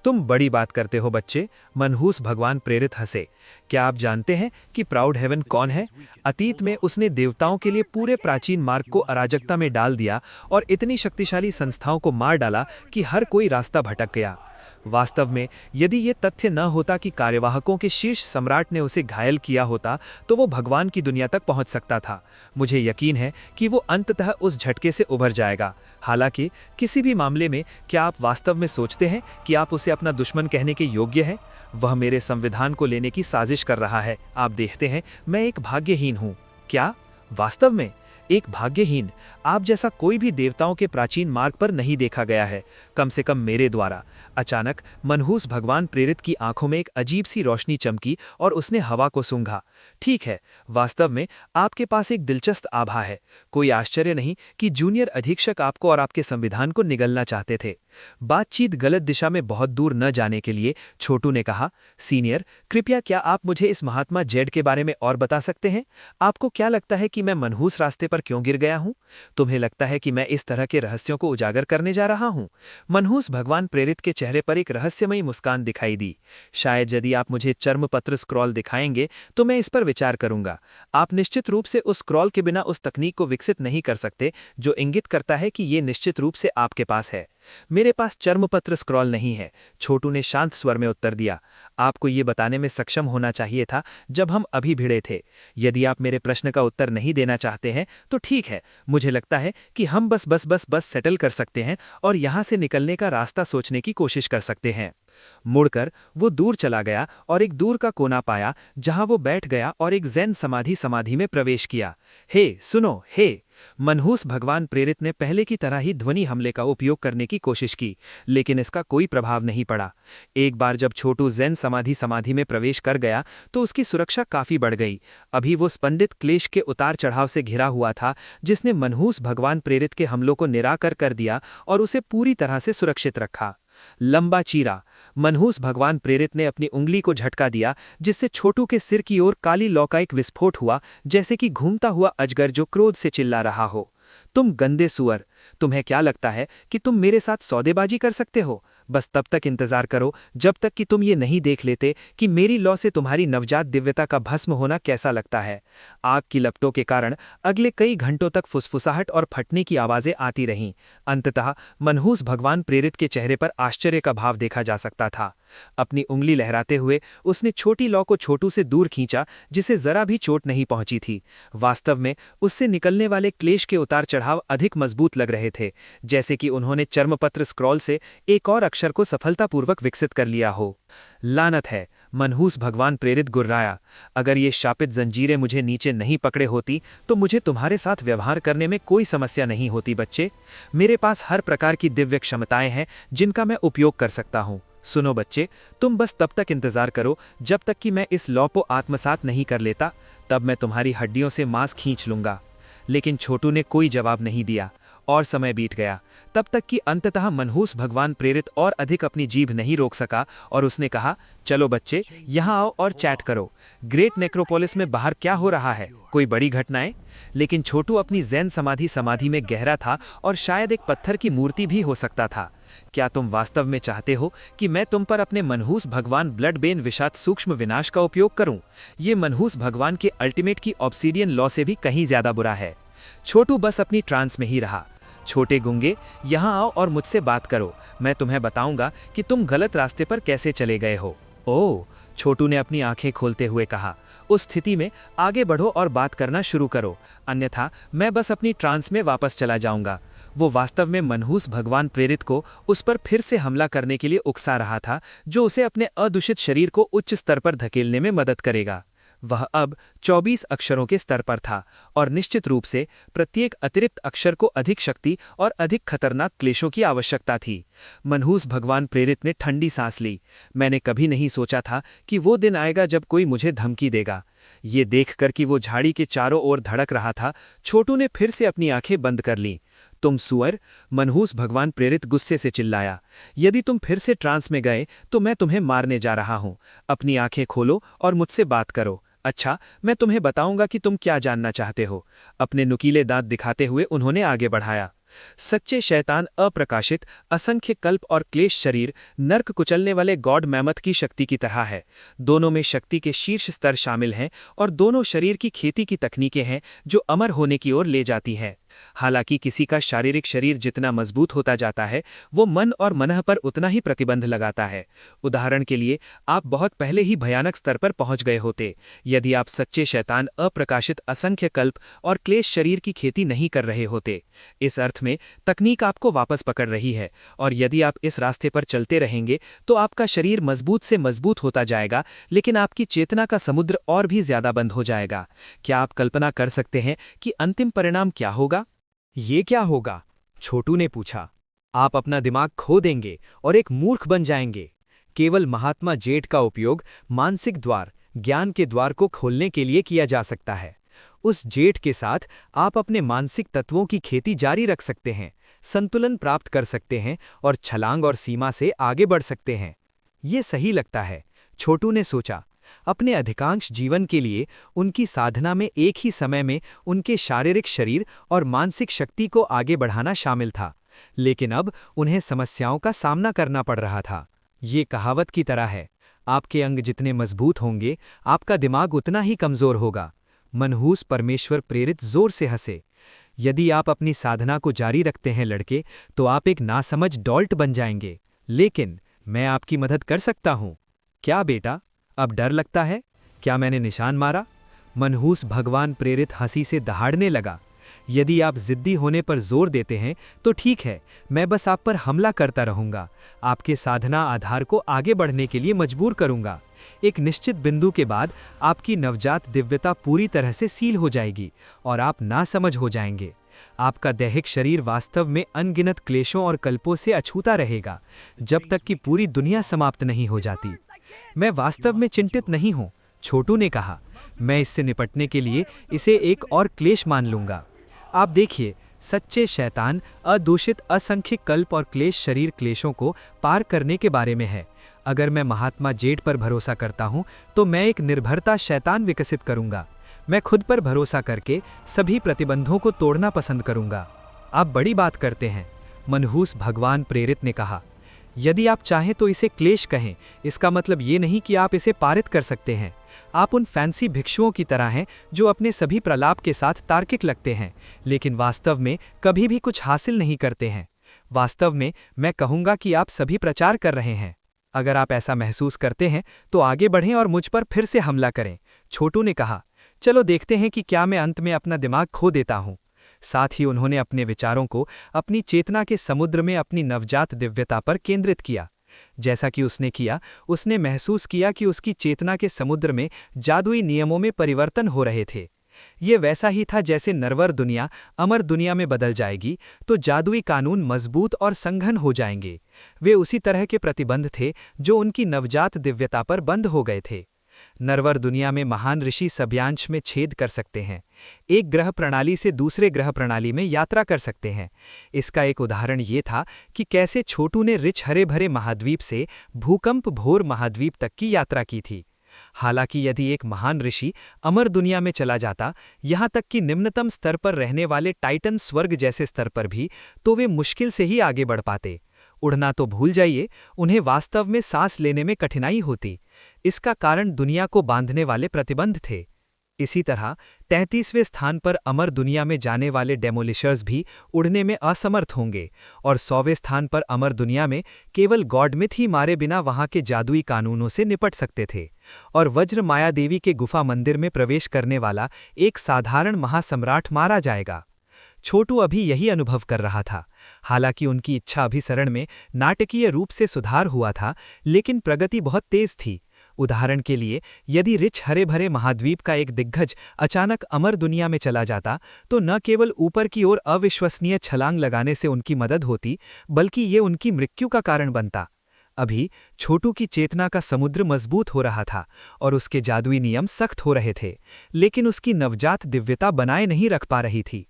तुम बड़ी बात करते हो बच्चे, मनहूस भगवान प्रेरित हंसे। क्या आप जानते हैं कि प्राउड हेवन कौन है? अतीत में उसने देवताओं के लिए पूरे प्राचीन मार्ग को अराजकता में डाल दिया और इतनी शक्तिशाली संस्थाओं को मार डाला कि हर कोई रास्ता भटक गया। वास्तव में यदि ये तथ्य न होता कि कार्यवाहकों के शीर्ष सम्राट ने उसे घायल किया होता, तो वो भगवान की दुनिया तक पहुंच सकता था। मुझे यकीन है कि वो अंततः उस झटके से उभर जाएगा। हालांकि किसी भी मामले में क्या आप वास्तव में सोचते हैं कि आप उसे अपना दुश्मन कहने के योग्य हैं? वह मेरे संविधान को लेने की साजिश कर रहा है। आप देखते हैं, मैं एक भाग्यहीन हूँ। क्या? वास्तव में एक भाग्यहीन? आप जैसा कोई भी देवताओं के प्राचीन मार्ग पर नहीं देखा गया है, कम से कम मेरे द्वारा। अचानक मनहूस भगवान प्रेरित की आंखों में एक अजीब सी रोशनी चमकी और उसने हवा को सूंघा। ठीक है, वास्तव में आपके पास एक दिलचस्प आभा है। कोई आश्चर्य नहीं कि जूनियर अधीक्षक आपको और आपके संविधान को निगलना चाहते थे। बातचीत गलत दिशा में बहुत दूर न जाने के लिए छोटू ने कहा, सीनियर, कृपया क्या आप मुझे इस महात्मा जेड के बारे में और बता सकते हैं? आपको क्या लगता है कि मैं मनहूस रास्ते पर क्यों गिर गया हूं? तुम्हें लगता है कि मैं इस तरह के रहस्यों को उजागर करने जा रहा हूं? मनहूस भगवान प्रेरित के चेहरे पर एक रहस्यमयी मुस्कान दिखाई दी। शायद यदि आप मुझे चर्मपत्र स्क्रॉल दिखाएंगे तो मैं इस पर विचार करूंगा। आप निश्चित रूप से उस स्क्रॉल के बिना उस तकनीक को विकसित नहीं कर सकते जो इंगित करता है कि ये निश्चित रूप से आपके पास है। मेरे पास चर्मपत्र स्क्रॉल नहीं है, छोटू ने शांत स्वर में उत्तर दिया। आपको ये बताने में सक्षम होना चाहिए था जब हम अभी भिड़े थे। यदि आप मेरे प्रश्न का उत्तर नहीं देना चाहते हैं तो ठीक है, मुझे लगता है कि हम बस सेटल कर सकते हैं और यहाँ से निकलने का रास्ता सोचने की कोशिश कर सकते हैं। मुड़कर वो दूर चला गया और एक दूर का कोना पाया जहां वो बैठ गया और एक जैन समाधि में प्रवेश किया। हे सुनो, हे! मनहूस भगवान प्रेरित ने पहले की तरह ही ध्वनि हमले का उपयोग करने की कोशिश की, लेकिन इसका कोई प्रभाव नहीं पड़ा। एक बार जब छोटू जैन समाधि में प्रवेश कर गया तो उसकी सुरक्षा काफी बढ़ गई। अभी वो स्पंदित क्लेश के उतार चढ़ाव से घिरा हुआ था जिसने मनहूस भगवान प्रेरित के हमलों को निराकर कर दिया और उसे पूरी तरह से सुरक्षित रखा। लंबा चीरा। मनहूस भगवान प्रेरित ने अपनी उंगली को झटका दिया जिससे छोटू के सिर की ओर काली लौ का एक विस्फोट हुआ, जैसे कि घूमता हुआ अजगर जो क्रोध से चिल्ला रहा हो। तुम गंदे सुअर! तुम्हें क्या लगता है कि तुम मेरे साथ सौदेबाजी कर सकते हो? बस तब तक इंतजार करो जब तक कि तुम ये नहीं देख लेते कि मेरी लौ से तुम्हारी नवजात दिव्यता का भस्म होना कैसा लगता है। आग की लपटों के कारण अगले कई घंटों तक फुसफुसाहट और फटने की आवाजें आती रहीं। अंततः मनहूस भगवान प्रेरित के चेहरे पर आश्चर्य का भाव देखा जा सकता था। अपनी उंगली लहराते हुए उसने छोटी लौ को छोटू से दूर खींचा, जिसे जरा भी चोट नहीं पहुंची थी। वास्तव में उससे निकलने वाले क्लेश के उतार चढ़ाव अधिक मजबूत लग रहे थे, जैसे कि उन्होंने चर्मपत्र स्क्रॉल से एक और अक्षर को सफलतापूर्वक विकसित कर लिया हो। लानत है! मनहूस भगवान प्रेरित गुर्राया। अगर ये शापित जंजीरें मुझे नीचे नहीं पकड़े होती तो मुझे तुम्हारे साथ व्यवहार करने में कोई समस्या नहीं होती बच्चे। मेरे पास हर प्रकार की दिव्य क्षमताएं हैं जिनका मैं उपयोग कर सकता हूँ। सुनो बच्चे, तुम बस तब तक इंतजार करो जब तक कि मैं इस लौ को आत्मसात नहीं कर लेता, तब मैं तुम्हारी हड्डियों से मांस खींच लूंगा। लेकिन छोटू ने कोई जवाब नहीं दिया और समय बीत गया, तब तक कि अंततः मनहूस भगवान प्रेरित और अधिक अपनी जीभ नहीं रोक सका और उसने कहा, चलो बच्चे, यहाँ आओ और चैट करो। ग्रेट नेक्रोपोलिस में बाहर क्या हो रहा है? कोई बड़ी घटनाएं? लेकिन छोटू अपनी जैन समाधि में गहरा था और शायद एक पत्थर की मूर्ति भी हो सकता था। क्या तुम वास्तव में चाहते हो कि मैं तुम पर अपने मनहूस भगवान ब्लडबेन विषाद सूक्ष्म विनाश का उपयोग करूं? ये मनहूस भगवान के अल्टीमेट की ऑब्सीडियन लॉ से भी कहीं ज्यादा बुरा है। छोटू बस अपनी ट्रांस में ही रहा। छोटे गुंगे, यहाँ आओ और मुझसे बात करो। मैं तुम्हें बताऊंगा कि तुम गलत रास्ते पर कैसे चले गए हो। ओह! छोटू ने अपनी आंखें खोलते हुए कहा, उस स्थिति में आगे बढ़ो और बात करना शुरू करो, अन्यथा मैं बस अपनी ट्रांस में वापस चला जाऊंगा। वो वास्तव में मनहूस भगवान प्रेरित को उस पर फिर से हमला करने के लिए उकसा रहा था, जो उसे अपने अदूषित शरीर को उच्च स्तर पर धकेलने में मदद करेगा। वह अब 24 अक्षरों के स्तर पर था और निश्चित रूप से प्रत्येक अतिरिक्त अक्षर को अधिक शक्ति और अधिक खतरनाक क्लेशों की आवश्यकता थी। मनहूस भगवान प्रेरित ने ठंडी सांस ली। मैंने कभी नहीं सोचा था कि वो दिन आएगा जब कोई मुझे धमकी देगा। ये देखकर कि वो झाड़ी के चारों ओर धड़क रहा था, छोटू ने फिर से अपनी आंखें बंद कर लीं। तुम सुअर! मनहूस भगवान प्रेरित गुस्से से चिल्लाया। यदि तुम फिर से ट्रांस में गए तो मैं तुम्हें मारने जा रहा हूं। अपनी आंखें खोलो और मुझसे बात करो। अच्छा, मैं तुम्हें बताऊंगा कि तुम क्या जानना चाहते हो। अपने नुकीले दांत दिखाते हुए उन्होंने आगे बढ़ाया। सच्चे शैतान अप्रकाशित असंख्य कल्प और क्लेश शरीर नर्क कुचलने वाले गॉड मैमथ की शक्ति की तरह है। दोनों में शक्ति के शीर्ष स्तर शामिल हैं और दोनों शरीर की खेती की तकनीकें हैं जो अमर होने की ओर ले जाती हैं। हालांकि किसी का शारीरिक शरीर जितना मजबूत होता जाता है वो मन और मनः पर उतना ही प्रतिबंध लगाता है। उदाहरण के लिए आप बहुत पहले ही भयानक स्तर पर पहुंच गए होते यदि आप सच्चे शैतान अप्रकाशित असंख्य कल्प और क्लेश शरीर की खेती नहीं कर रहे होते। इस अर्थ में तकनीक आपको वापस पकड़ रही है, और यदि आप इस रास्ते पर चलते रहेंगे तो आपका शरीर मजबूत से मजबूत होता जाएगा, लेकिन आपकी चेतना का समुद्र और भी ज्यादा बंद हो जाएगा। क्या आप कल्पना कर सकते हैं कि अंतिम परिणाम क्या होगा? ये क्या होगा? छोटू ने पूछा। आप अपना दिमाग खो देंगे और एक मूर्ख बन जाएंगे। केवल महात्मा जेठ का उपयोग मानसिक द्वार, ज्ञान के द्वार को खोलने के लिए किया जा सकता है। उस जेठ के साथ आप अपने मानसिक तत्वों की खेती जारी रख सकते हैं, संतुलन प्राप्त कर सकते हैं और छलांग और सीमा से आगे बढ़ सकते हैं। ये सही लगता है, छोटू ने सोचा। अपने अधिकांश जीवन के लिए उनकी साधना में एक ही समय में उनके शारीरिक शरीर और मानसिक शक्ति को आगे बढ़ाना शामिल था, लेकिन अब उन्हें समस्याओं का सामना करना पड़ रहा था। ये कहावत की तरह है, आपके अंग जितने मजबूत होंगे आपका दिमाग उतना ही कमजोर होगा। मनहूस परमेश्वर प्रेरित जोर से हंसे। यदि आप अपनी साधना को जारी रखते हैं लड़के, तो आप एक नासमझ डॉल्ट बन जाएंगे, लेकिन मैं आपकी मदद कर सकता हूं। क्या बेटा, अब डर लगता है? क्या मैंने निशान मारा? मनहूस भगवान प्रेरित हंसी से दहाड़ने लगा। यदि आप जिद्दी होने पर जोर देते हैं तो ठीक है, मैं बस आप पर हमला करता रहूंगा, आपके साधना आधार को आगे बढ़ने के लिए मजबूर करूंगा। एक निश्चित बिंदु के बाद आपकी नवजात दिव्यता पूरी तरह से सील हो जाएगी और आप नासमझ हो जाएंगे। आपका दैहिक शरीर वास्तव में अनगिनत क्लेशों और कल्पों से अछूता रहेगा, जब तक कि पूरी दुनिया समाप्त नहीं हो जाती। मैं वास्तव में चिंतित नहीं हूं, छोटू ने कहा। मैं इससे निपटने के लिए इसे एक और क्लेश मान लूंगा। आप देखिए, सच्चे शैतान अदूषित असंख्य कल्प और क्लेश शरीर क्लेशों को पार करने के बारे में है। अगर मैं महात्मा जेठ पर भरोसा करता हूं तो मैं एक निर्भरता शैतान विकसित करूंगा। मैं खुद पर भरोसा करके सभी प्रतिबंधों को तोड़ना पसंद करूंगा। आप बड़ी बात करते हैं, मनहूस भगवान प्रेरित ने कहा। यदि आप चाहें तो इसे क्लेश कहें, इसका मतलब ये नहीं कि आप इसे पारित कर सकते हैं। आप उन फैंसी भिक्षुओं की तरह हैं जो अपने सभी प्रलाप के साथ तार्किक लगते हैं, लेकिन वास्तव में कभी भी कुछ हासिल नहीं करते हैं। वास्तव में मैं कहूँगा कि आप सभी प्रचार कर रहे हैं। अगर आप ऐसा महसूस करते हैं तो आगे बढ़ें और मुझ पर फिर से हमला करें, छोटू ने कहा। चलो देखते हैं कि क्या मैं अंत में अपना दिमाग खो देता हूँ। साथ ही उन्होंने अपने विचारों को अपनी चेतना के समुद्र में अपनी नवजात दिव्यता पर केंद्रित किया। जैसा कि उसने किया, उसने महसूस किया कि उसकी चेतना के समुद्र में जादुई नियमों में परिवर्तन हो रहे थे। ये वैसा ही था जैसे नरवर दुनिया अमर दुनिया में बदल जाएगी तो जादुई कानून मजबूत और संघन हो जाएंगे। वे उसी तरह के प्रतिबंध थे जो उनकी नवजात दिव्यता पर बंद हो गए थे। नरवर दुनिया में महान ऋषि सब्यांश में छेद कर सकते हैं, एक ग्रह प्रणाली से दूसरे ग्रह प्रणाली में यात्रा कर सकते हैं। इसका एक उदाहरण ये था कि कैसे छोटू ने रिच हरे भरे महाद्वीप से भूकंप भोर महाद्वीप तक की यात्रा की थी। हालांकि यदि एक महान ऋषि अमर दुनिया में चला जाता, यहाँ तक कि निम्नतम स्तर पर रहने वाले टाइटन स्वर्ग जैसे स्तर पर भी, तो वे मुश्किल से ही आगे बढ़ पाते। उड़ना तो भूल जाइए, उन्हें वास्तव में सांस लेने में कठिनाई होती। इसका कारण दुनिया को बांधने वाले प्रतिबंध थे। इसी तरह 33वें स्थान पर अमर दुनिया में जाने वाले डेमोलिशर्स भी उड़ने में असमर्थ होंगे, और 100वें स्थान पर अमर दुनिया में केवल गॉडमिथ ही मारे बिना वहां के जादुई कानूनों से निपट सकते थे, और वज्र माया देवी के गुफा मंदिर में प्रवेश करने वाला एक साधारण महासम्राट मारा जाएगा। छोटू अभी यही अनुभव कर रहा था। हालांकि उनकी इच्छा अभिसरण में नाटकीय रूप से सुधार हुआ था, लेकिन प्रगति बहुत तेज थी। उदाहरण के लिए, यदि रिच हरे भरे महाद्वीप का एक दिग्गज अचानक अमर दुनिया में चला जाता, तो न केवल ऊपर की ओर अविश्वसनीय छलांग लगाने से उनकी मदद होती, बल्कि ये उनकी मृत्यु का कारण बनता। अभी छोटू की चेतना का समुद्र मजबूत हो रहा था और उसके जादुई नियम सख्त हो रहे थे, लेकिन उसकी नवजात दिव्यता बनाए नहीं रख पा रही थी।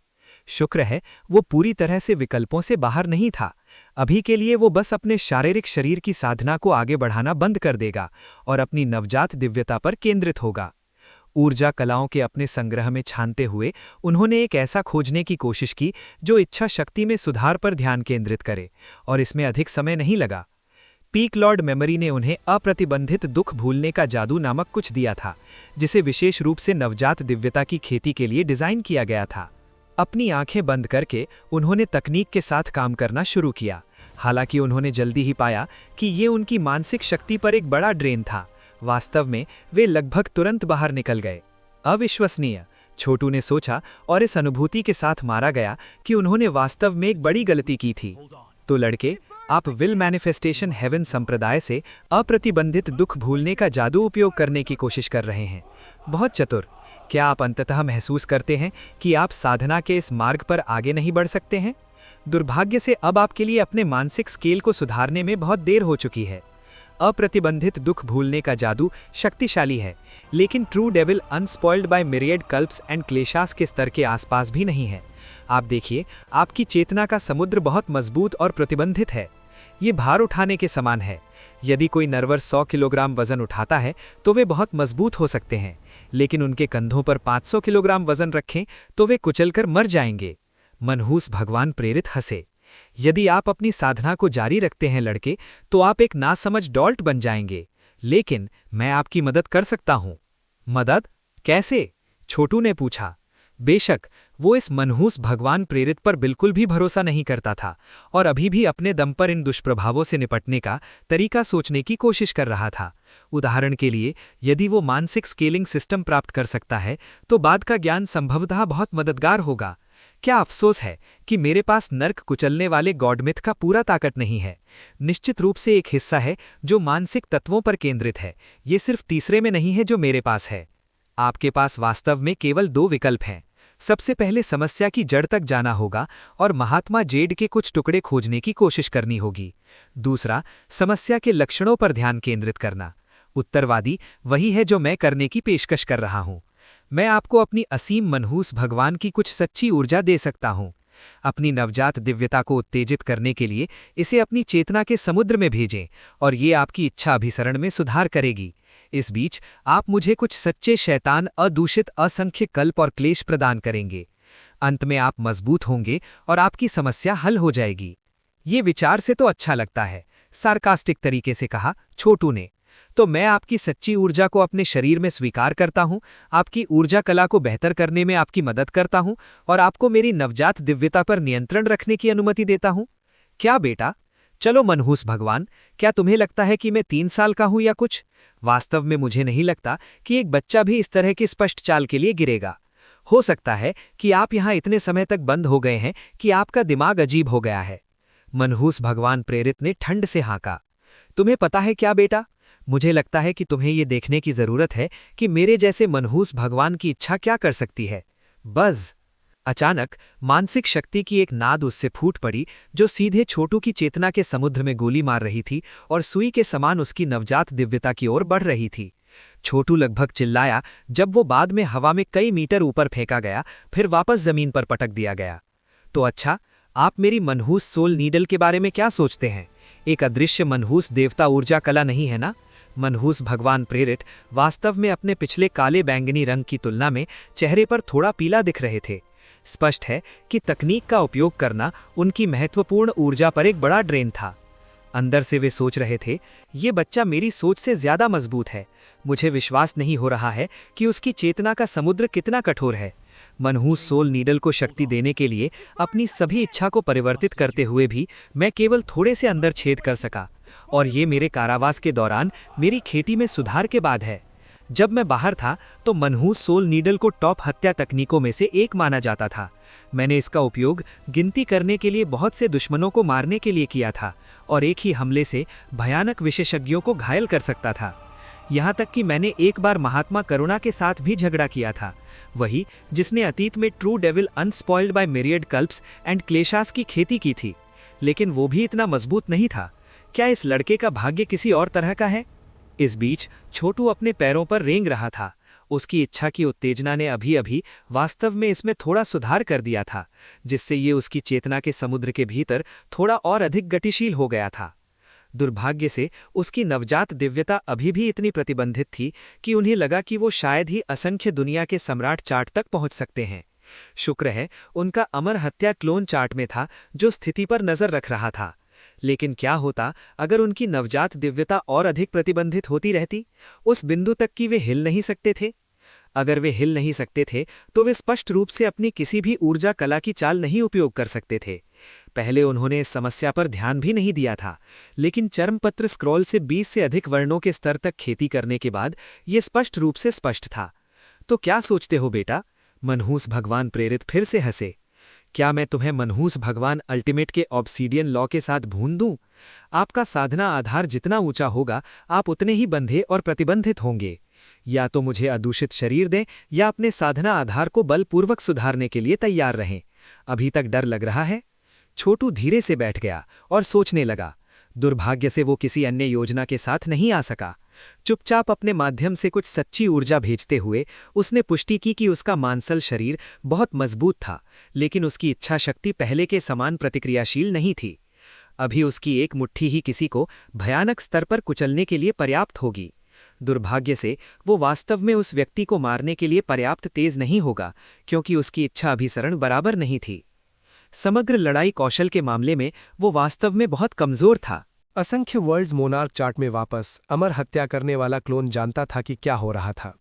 शुक्र है वो पूरी तरह से विकल्पों से बाहर नहीं था। अभी के लिए वो बस अपने शारीरिक शरीर की साधना को आगे बढ़ाना बंद कर देगा और अपनी नवजात दिव्यता पर केंद्रित होगा। ऊर्जा कलाओं के अपने संग्रह में छानते हुए उन्होंने एक ऐसा खोजने की कोशिश की जो इच्छा शक्ति में सुधार पर ध्यान केंद्रित करे, और इसमें अधिक समय नहीं लगा। पीक लॉर्ड मेमोरी ने उन्हें अप्रतिबंधित दुख भूलने का जादू नामक कुछ दिया था, जिसे विशेष रूप से नवजात दिव्यता की खेती के लिए डिजाइन किया गया था। अपनी आंखें बंद करके उन्होंने तकनीक के साथ काम करना शुरू किया। हालांकि उन्होंने जल्दी ही पाया कि ये उनकी मानसिक शक्ति पर एक बड़ा ड्रेन था। वास्तव में वे लगभग तुरंत बाहर निकल गए। अविश्वसनीय, छोटू ने सोचा और इस अनुभूति के साथ मारा गया कि उन्होंने वास्तव में एक बड़ी गलती की थी। तो लड़के, आप विल मैनिफेस्टेशन हेवन संप्रदाय से अप्रतिबंधित दुख भूलने का जादू उपयोग करने की कोशिश कर रहे हैं। बहुत चतुर। क्या आप अंततः महसूस करते हैं कि आप साधना के इस मार्ग पर आगे नहीं बढ़ सकते हैं? दुर्भाग्य से अब आपके लिए अपने मानसिक स्केल को सुधारने में बहुत देर हो चुकी है। अप्रतिबंधित दुख भूलने का जादू शक्तिशाली है, लेकिन true devil unspoiled by myriad kalpas and kleshas के स्तर के आसपास भी नहीं है। आप देखिए, आपकी चेतना का समुद्र बहुत मजबूत और प्रतिबंधित है। ये भार उठाने के समान है। यदि कोई नरवर 100 किलोग्राम वजन उठाता है तो वे बहुत मजबूत हो सकते हैं, लेकिन उनके कंधों पर 500 किलोग्राम वजन रखें तो वे कुचलकर मर जाएंगे। मनहूस भगवान प्रेरित हंसे। यदि आप अपनी साधना को जारी रखते हैं लड़के, तो आप एक नासमझ डॉल्ट बन जाएंगे, लेकिन मैं आपकी मदद कर सकता हूं। मदद? कैसे? छोटू ने पूछा। बेशक, वो इस मनहूस भगवान प्रेरित पर बिल्कुल भी भरोसा नहीं करता था और अभी भी अपने दम पर इन दुष्प्रभावों से निपटने का तरीका सोचने की कोशिश कर रहा था। उदाहरण के लिए, यदि वो मानसिक स्केलिंग सिस्टम प्राप्त कर सकता है तो बाद का ज्ञान संभवतः बहुत मददगार होगा। क्या अफसोस है कि मेरे पास नर्क कुचलने वाले गॉडमिथ का पूरा ताकत नहीं है। निश्चित रूप से एक हिस्सा है जो मानसिक तत्वों पर केंद्रित है। ये सिर्फ तीसरे में नहीं है जो मेरे पास है। आपके पास वास्तव में केवल 2 विकल्प हैं। सबसे पहले समस्या की जड़ तक जाना होगा और महात्मा जेड के कुछ टुकड़े खोजने की कोशिश करनी होगी। दूसरा, समस्या के लक्षणों पर ध्यान केंद्रित करना। उत्तरवादी वही है जो मैं करने की पेशकश कर रहा हूं। मैं आपको अपनी असीम मनहूस भगवान की कुछ सच्ची ऊर्जा दे सकता हूं। अपनी नवजात दिव्यता को उत्तेजित करने के लिए इसे अपनी चेतना के समुद्र में भेजें और ये आपकी इच्छा अभिसरण में सुधार करेगी। इस बीच आप मुझे कुछ सच्चे शैतान अदूषित असंख्य कल्प और क्लेश प्रदान करेंगे। अंत में आप मजबूत होंगे और आपकी समस्या हल हो जाएगी। ये विचार से तो अच्छा लगता है, सार्कास्टिक तरीके से कहा छोटू ने। तो मैं आपकी सच्ची ऊर्जा को अपने शरीर में स्वीकार करता हूं, आपकी ऊर्जा कला को बेहतर करने में आपकी मदद करता हूं और आपको मेरी नवजात दिव्यता पर नियंत्रण रखने की अनुमति देता हूं। क्या बेटा? चलो मनहूस भगवान, क्या तुम्हें लगता है कि मैं 3 साल का हूं या कुछ? वास्तव में मुझे नहीं लगता कि एक बच्चा भी इस तरह की स्पष्ट चाल के लिए गिरेगा। हो सकता है कि आप यहां इतने समय तक बंद हो गए हैं कि आपका दिमाग अजीब हो गया है। मनहूस भगवान प्रेरित ने ठंड से हाँका। तुम्हें पता है क्या बेटा, मुझे लगता है कि तुम्हें ये देखने की जरूरत है कि मेरे जैसे मनहूस भगवान की इच्छा क्या कर सकती है। बज़। अचानक मानसिक शक्ति की एक नाद उससे फूट पड़ी जो सीधे छोटू की चेतना के समुद्र में गोली मार रही थी और सुई के समान उसकी नवजात दिव्यता की ओर बढ़ रही थी। छोटू लगभग चिल्लाया जब वो बाद में हवा में कई मीटर ऊपर फेंका गया, फिर वापस जमीन पर पटक दिया गया। तो अच्छा, आप मेरी मनहूस सोल नीडल के बारे में क्या सोचते हैं? एक अदृश्य मनहूस देवता ऊर्जा कला नहीं है ना? मनहूस भगवान प्रेरित वास्तव में अपने पिछले काले बैंगनी रंग की तुलना में चेहरे पर थोड़ा पीला दिख रहे थे। स्पष्ट है कि तकनीक का उपयोग करना उनकी महत्वपूर्ण ऊर्जा पर एक बड़ा ड्रेन था। अंदर से वे सोच रहे थे, ये बच्चा मेरी सोच से ज्यादा मजबूत है। मुझे विश्वास नहीं हो रहा है कि उसकी चेतना का समुद्र कितना कठोर है। मनहूस सोल नीडल को शक्ति देने के लिए अपनी सभी इच्छा को परिवर्तित करते हुए भी मैं केवल थोड़े से अंदर छेद कर सका, और ये मेरे कारावास के दौरान मेरी खेती में सुधार के बाद है। जब मैं बाहर था तो मनहूस सोल नीडल को टॉप हत्या तकनीकों में से एक माना जाता था। मैंने इसका उपयोग गिनती करने के लिए बहुत से दुश्मनों को मारने के लिए किया था और एक ही हमले से भयानक विशेषज्ञों को घायल कर सकता था। यहाँ तक कि मैंने एक बार महात्मा करुणा के साथ भी झगड़ा किया था, वही जिसने अतीत में true devil unspoiled by myriad kalpas and kleshas की खेती की थी, लेकिन वो भी इतना मजबूत नहीं था। क्या इस लड़के का भाग्य किसी और तरह का है? इस बीच छोटू अपने पैरों पर रेंग रहा था। उसकी इच्छा की उत्तेजना ने अभी अभी वास्तव में इसमें थोड़ा सुधार कर दिया था, जिससे ये उसकी चेतना के समुद्र के भीतर थोड़ा और अधिक गतिशील हो गया था। दुर्भाग्य से उसकी नवजात दिव्यता अभी भी इतनी प्रतिबंधित थी कि उन्हें लगा कि वो शायद ही असंख्य दुनिया के सम्राट चार्ट तक पहुंच सकते हैं। शुक्र है उनका अमर हत्या क्लोन चार्ट में था जो स्थिति पर नजर रख रहा था। लेकिन क्या होता अगर उनकी नवजात दिव्यता और अधिक प्रतिबंधित होती रहती? उस बिंदु तक कि वे हिल नहीं सकते थे। अगर वे हिल नहीं सकते थे तो वे स्पष्ट रूप से अपनी किसी भी ऊर्जा कला की चाल नहीं उपयोग कर सकते थे। पहले उन्होंने इस समस्या पर ध्यान भी नहीं दिया था, लेकिन चर्मपत्र स्क्रॉल से 20 से अधिक वर्णों के स्तर तक खेती करने के बाद ये स्पष्ट रूप से स्पष्ट था। तो क्या सोचते हो बेटा? मनहूस भगवान प्रेरित फिर से हंसे। क्या मैं तुम्हें मनहूस भगवान अल्टीमेट के ऑब्सीडियन लॉ के साथ भून दूं? आपका साधना आधार जितना ऊंचा होगा, आप उतने ही बंधे और प्रतिबंधित होंगे। या तो मुझे अदूषित शरीर दें या अपने साधना आधार को बलपूर्वक सुधारने के लिए तैयार रहें। अभी तक डर लग रहा है? छोटू धीरे से बैठ गया और सोचने लगा। दुर्भाग्य से वो किसी अन्य योजना के साथ नहीं आ सका। चुपचाप अपने माध्यम से कुछ सच्ची ऊर्जा भेजते हुए उसने पुष्टि की कि उसका मांसल शरीर बहुत मजबूत था, लेकिन उसकी इच्छा शक्ति पहले के समान प्रतिक्रियाशील नहीं थी। अभी उसकी एक मुट्ठी ही किसी को भयानक स्तर पर कुचलने के लिए पर्याप्त होगी। दुर्भाग्य से वो वास्तव में उस व्यक्ति को मारने के लिए पर्याप्त तेज नहीं होगा, क्योंकि उसकी इच्छा अभिसरण बराबर नहीं थी। समग्र लड़ाई कौशल के मामले में वो वास्तव में बहुत कमजोर था। असंख्य वर्ल्ड्स मोनार्क चार्ट में वापस अमर हत्या करने वाला क्लोन जानता था कि क्या हो रहा था।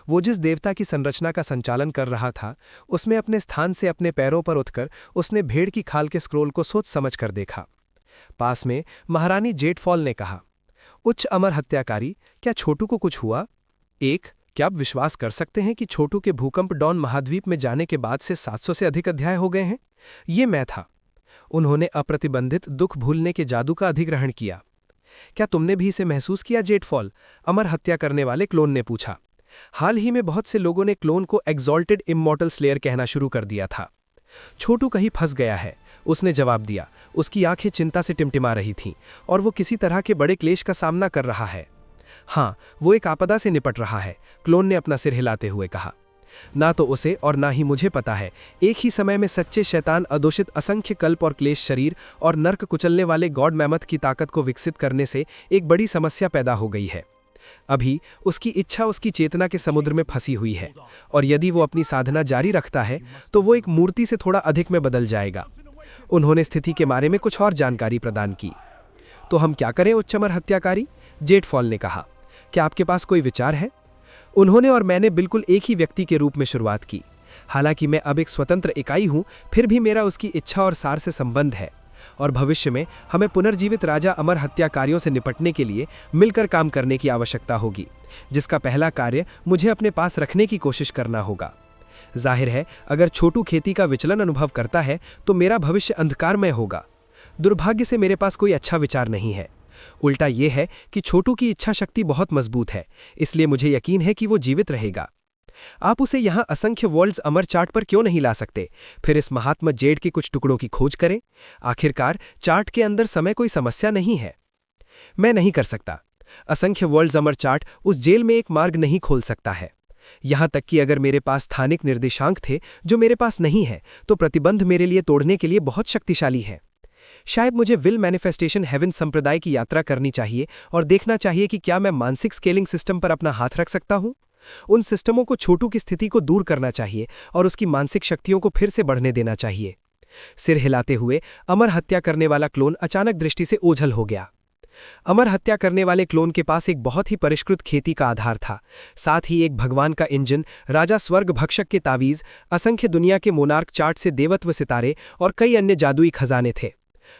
वो जिस देवता की संरचना का संचालन कर रहा था, उसमें अपने स्थान से अपने पैरों पर उठकर उसने भेड़ की खाल के स्क्रोल को सोच समझ कर देखा। पास में महारानी जेटफॉल ने कहा, उच्च अमर हत्याकारी, क्या छोटू को कुछ हुआ? क्या आप विश्वास कर सकते हैं कि छोटू के भूकंप डॉन महाद्वीप में जाने के बाद से 700 से अधिक अध्याय हो गए हैं? ये मैं था। उन्होंने अप्रतिबंधित दुख भूलने के जादू का अधिग्रहण किया। क्या तुमने भी इसे महसूस किया जेटफॉल? अमर हत्या करने वाले क्लोन ने पूछा। हाल ही में बहुत से लोगों ने क्लोन को एक्सॉल्टेड इमॉर्टल स्लेयर कहना शुरू कर दिया था। छोटू कहीं फंस गया है, उसने जवाब दिया। उसकी आंखें चिंता से टिमटिमा रही थीं और वो किसी तरह के बड़े क्लेश का सामना कर रहा है। हाँ, वो एक आपदा से निपट रहा है, क्लोन ने अपना सिर हिलाते हुए कहा। ना तो उसे और ना ही मुझे पता है। एक ही समय में सच्चे शैतान अदोषित असंख्य कल्प और क्लेश शरीर और नर्क कुचलने वाले गॉड मैमथ की ताकत को विकसित करने से एक बड़ी समस्या पैदा हो गई है। अभी उसकी इच्छा उसकी चेतना के समुद्र में फंसी हुई है, और यदि वो अपनी साधना जारी रखता है तो वो एक मूर्ति से थोड़ा अधिक में बदल जाएगा। उन्होंने स्थिति के बारे में कुछ और जानकारी प्रदान की। तो हम क्या करें उच्चमर हत्याकारी? जेटफॉल ने कहा। क्या आपके पास कोई विचार है? उन्होंने और मैंने बिल्कुल एक ही व्यक्ति के रूप में शुरुआत की। हालांकि मैं अब एक स्वतंत्र इकाई हूं, फिर भी मेरा उसकी इच्छा और सार से संबंध है, और भविष्य में हमें पुनर्जीवित राजा अमर हत्याकारियों से निपटने के लिए मिलकर काम करने की आवश्यकता होगी, जिसका पहला कार्य मुझे अपने पास रखने की कोशिश करना होगा। जाहिर है, अगर छोटू खेती का विचलन अनुभव करता है तो मेरा भविष्य अंधकारमय होगा। दुर्भाग्य से मेरे पास कोई अच्छा विचार नहीं है। उल्टा यह है कि छोटू की इच्छा शक्ति बहुत मजबूत है, इसलिए मुझे यकीन है कि वो जीवित रहेगा। आप उसे यहाँ असंख्य वर्ल्ड्स अमर चार्ट पर क्यों नहीं ला सकते? फिर इस महात्मा जेड के कुछ टुकड़ों की खोज करें। आखिरकार चार्ट के अंदर समय कोई समस्या नहीं है। मैं नहीं कर सकता। असंख्य वर्ल्ड्स अमर चार्ट उस जेल में एक मार्ग नहीं खोल सकता है। यहां तक कि अगर मेरे पास स्थानिक निर्देशांक थे, जो मेरे पास नहीं है, तो प्रतिबंध मेरे लिए तोड़ने के लिए बहुत शक्तिशाली है। शायद मुझे विल मैनिफेस्टेशन हेवन संप्रदाय की यात्रा करनी चाहिए और देखना चाहिए कि क्या मैं मानसिक स्केलिंग सिस्टम पर अपना हाथ रख सकता हूं। उन सिस्टमों को छोटू की स्थिति को दूर करना चाहिए और उसकी मानसिक शक्तियों को फिर से बढ़ने देना चाहिए। सिर हिलाते हुए अमर हत्या करने वाला क्लोन अचानक दृष्टि से ओझल हो गया। अमर हत्या करने वाले क्लोन के पास एक बहुत ही परिष्कृत खेती का आधार था, साथ ही एक भगवान का इंजन, राजा स्वर्ग भक्षक के तावीज, असंख्य दुनिया के मोनार्क चार्ट से देवत्व सितारे और कई अन्य जादुई खजाने थे।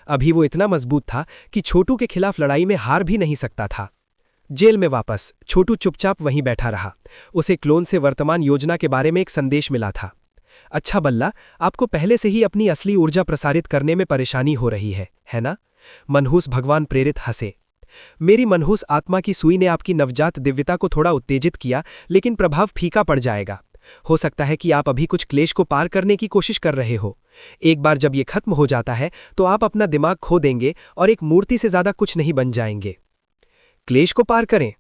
अभी वो इतना मजबूत था कि छोटू के खिलाफ लड़ाई में हार भी नहीं सकता था। जेल में वापस छोटू चुपचाप वहीं बैठा रहा। उसे क्लोन से वर्तमान योजना के बारे में एक संदेश मिला था। अच्छा बल्ला, आपको पहले से ही अपनी असली ऊर्जा प्रसारित करने में परेशानी हो रही है ना? मनहूस भगवान प्रेरित हंसे। मेरी मनहूस आत्मा की सुई ने आपकी नवजात दिव्यता को थोड़ा उत्तेजित किया, लेकिन प्रभाव फीका पड़ जाएगा। हो सकता है कि आप अभी कुछ क्लेश को पार करने की कोशिश कर रहे हो। एक बार जब ये खत्म हो जाता है तो आप अपना दिमाग खो देंगे और एक मूर्ति से ज्यादा कुछ नहीं बन जाएंगे। क्लेश को पार करें?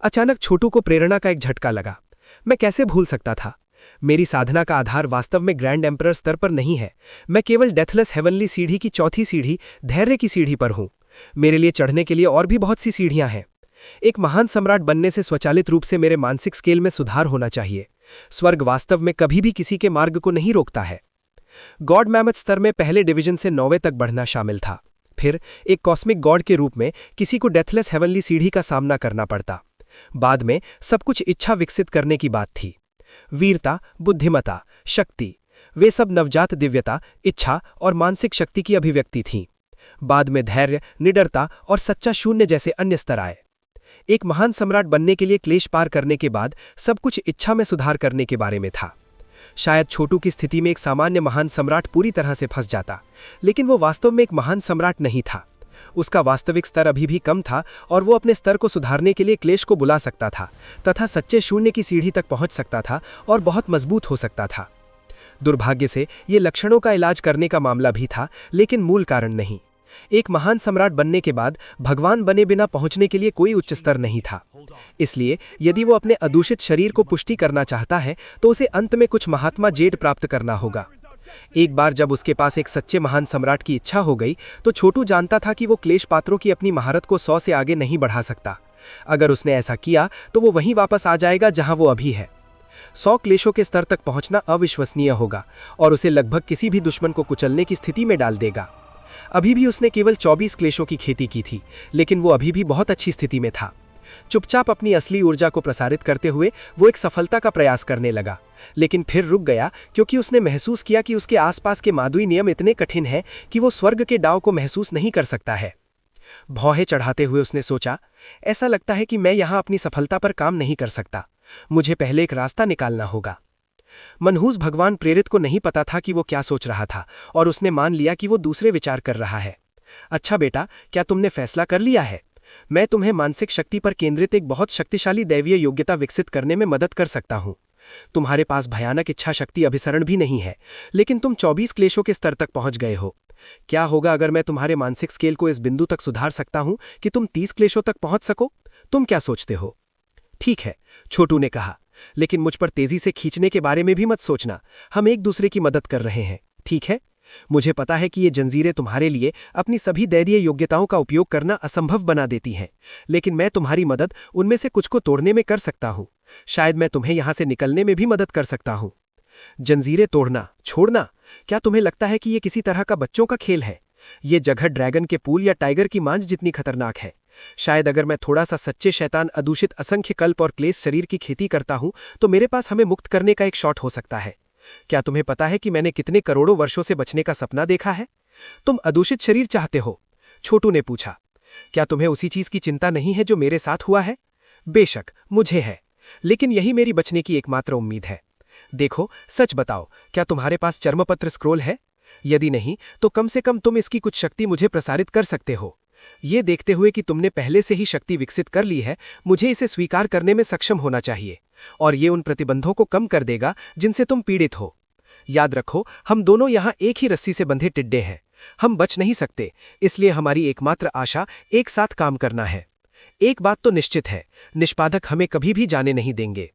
अचानक छोटू को प्रेरणा का एक झटका लगा। मैं कैसे भूल सकता था? मेरी साधना का आधार वास्तव में ग्रैंड एम्परर स्तर पर नहीं है। मैं केवल डेथलेस हेवनली सीढ़ी की चौथी सीढ़ी, धैर्य की सीढ़ी पर हूं। मेरे लिए चढ़ने के लिए और भी बहुत सी सीढ़ियां हैं। एक महान सम्राट बनने से स्वचालित रूप से मेरे मानसिक स्केल में सुधार होना चाहिए। स्वर्ग वास्तव में कभी भी किसी के मार्ग को नहीं रोकता है। गॉड मैमथ स्तर में पहले डिवीजन से 9वें तक बढ़ना शामिल था। फिर एक कॉस्मिक गॉड के रूप में किसी को डेथलेस हेवनली सीढ़ी का सामना करना पड़ता। बाद में सब कुछ इच्छा विकसित करने की बात थी। वीरता, बुद्धिमता, शक्ति, वे सब नवजात दिव्यता, इच्छा और मानसिक शक्ति की अभिव्यक्ति थीं। बाद में धैर्य, निडरता और सच्चा शून्य जैसे अन्य स्तर आए। एक महान सम्राट बनने के लिए क्लेश पार करने के बाद सब कुछ इच्छा में सुधार करने के बारे में था। शायद छोटू की स्थिति में एक सामान्य महान सम्राट पूरी तरह से फंस जाता, लेकिन वो वास्तव में एक महान सम्राट नहीं था। उसका वास्तविक स्तर अभी भी कम था और वो अपने स्तर को सुधारने के लिए क्लेश को बुला सकता था तथा सच्चे शून्य की सीढ़ी तक पहुंच सकता था और बहुत मजबूत हो सकता था। दुर्भाग्य से ये लक्षणों का इलाज करने का मामला भी था, लेकिन मूल कारण नहीं। एक महान सम्राट बनने के बाद भगवान बने बिना पहुंचने के लिए कोई उच्च स्तर नहीं था। इसलिए यदि वो अपने अदूषित शरीर को पुष्टि करना चाहता है तो उसे अंत में कुछ महात्मा जेड प्राप्त करना होगा। एक बार जब उसके पास एक सच्चे महान सम्राट की इच्छा हो गई तो छोटू जानता था कि वो क्लेश पात्रों की अपनी महारत को 100 से आगे नहीं बढ़ा सकता। अगर उसने ऐसा किया तो वो वहीं वापस आ जाएगा जहां वो अभी है। 100 क्लेशों के स्तर तक पहुंचना अविश्वसनीय होगा और उसे लगभग किसी भी दुश्मन को कुचलने की स्थिति में डाल देगा। अभी भी उसने केवल 24 क्लेशों की खेती की थी, लेकिन वो अभी भी बहुत अच्छी स्थिति में था। चुपचाप अपनी असली ऊर्जा को प्रसारित करते हुए वो एक सफलता का प्रयास करने लगा, लेकिन फिर रुक गया क्योंकि उसने महसूस किया कि उसके आसपास के मादुई नियम इतने कठिन हैं कि वो स्वर्ग के डाव को महसूस नहीं कर सकता है। भौहें चढ़ाते हुए उसने सोचा, ऐसा लगता है कि मैं यहाँ अपनी सफलता पर काम नहीं कर सकता। मुझे पहले एक रास्ता निकालना होगा। मनहूस भगवान प्रेरित को नहीं पता था कि वो क्या सोच रहा था और उसने मान लिया कि वो दूसरे विचार कर रहा है। अच्छा बेटा, क्या तुमने फैसला कर लिया है? मैं तुम्हें मानसिक शक्ति पर केंद्रित एक बहुत शक्तिशाली दैवीय योग्यता विकसित करने में मदद कर सकता हूं। तुम्हारे पास भयानक इच्छा शक्ति अभिसरण भी नहीं है, लेकिन तुम 24 क्लेशों के स्तर तक पहुंच गए हो। क्या होगा अगर मैं तुम्हारे मानसिक स्केल को इस बिंदु तक सुधार सकता हूं कि तुम 30 क्लेशों तक पहुंच सको? तुम क्या सोचते हो? ठीक है, छोटू ने कहा, लेकिन मुझ पर तेजी से खींचने के बारे में भी मत सोचना। हम एक दूसरे की मदद कर रहे हैं, ठीक है? मुझे पता है कि ये जंजीरें तुम्हारे लिए अपनी सभी दैवीय योग्यताओं का उपयोग करना असंभव बना देती हैं, लेकिन मैं तुम्हारी मदद उनमें से कुछ को तोड़ने में कर सकता हूं। शायद मैं तुम्हें यहां से निकलने में भी मदद कर सकता हूं। जंजीरें तोड़ना, छोड़ना, क्या तुम्हें लगता है कि ये किसी तरह का बच्चों का खेल है? ये जगह ड्रैगन के पूल या टाइगर की मांझ जितनी खतरनाक है। शायद अगर मैं थोड़ा सा सच्चे शैतान अदूषित असंख्य कल्प और क्लेश शरीर की खेती करता हूं तो मेरे पास हमें मुक्त करने का एक शॉट हो सकता है। क्या तुम्हें पता है कि मैंने कितने करोड़ों वर्षों से बचने का सपना देखा है? तुम अदूषित शरीर चाहते हो? छोटू ने पूछा। क्या तुम्हें उसी चीज की चिंता नहीं है जो मेरे साथ हुआ है? बेशक मुझे है, लेकिन यही मेरी बचने की एकमात्र उम्मीद है। देखो, सच बताओ, क्या तुम्हारे पास चर्मपत्र स्क्रोल है? यदि नहीं तो कम से कम तुम इसकी कुछ शक्ति मुझे प्रसारित कर सकते हो। ये देखते हुए कि तुमने पहले से ही शक्ति विकसित कर ली है, मुझे इसे स्वीकार करने में सक्षम होना चाहिए, और ये उन प्रतिबंधों को कम कर देगा जिनसे तुम पीड़ित हो। याद रखो, हम दोनों यहाँ एक ही रस्सी से बंधे टिड्डे हैं। हम बच नहीं सकते, इसलिए हमारी एकमात्र आशा एक साथ काम करना है। एक बात तो निश्चित है, निष्पादक हमें कभी भी जाने नहीं देंगे।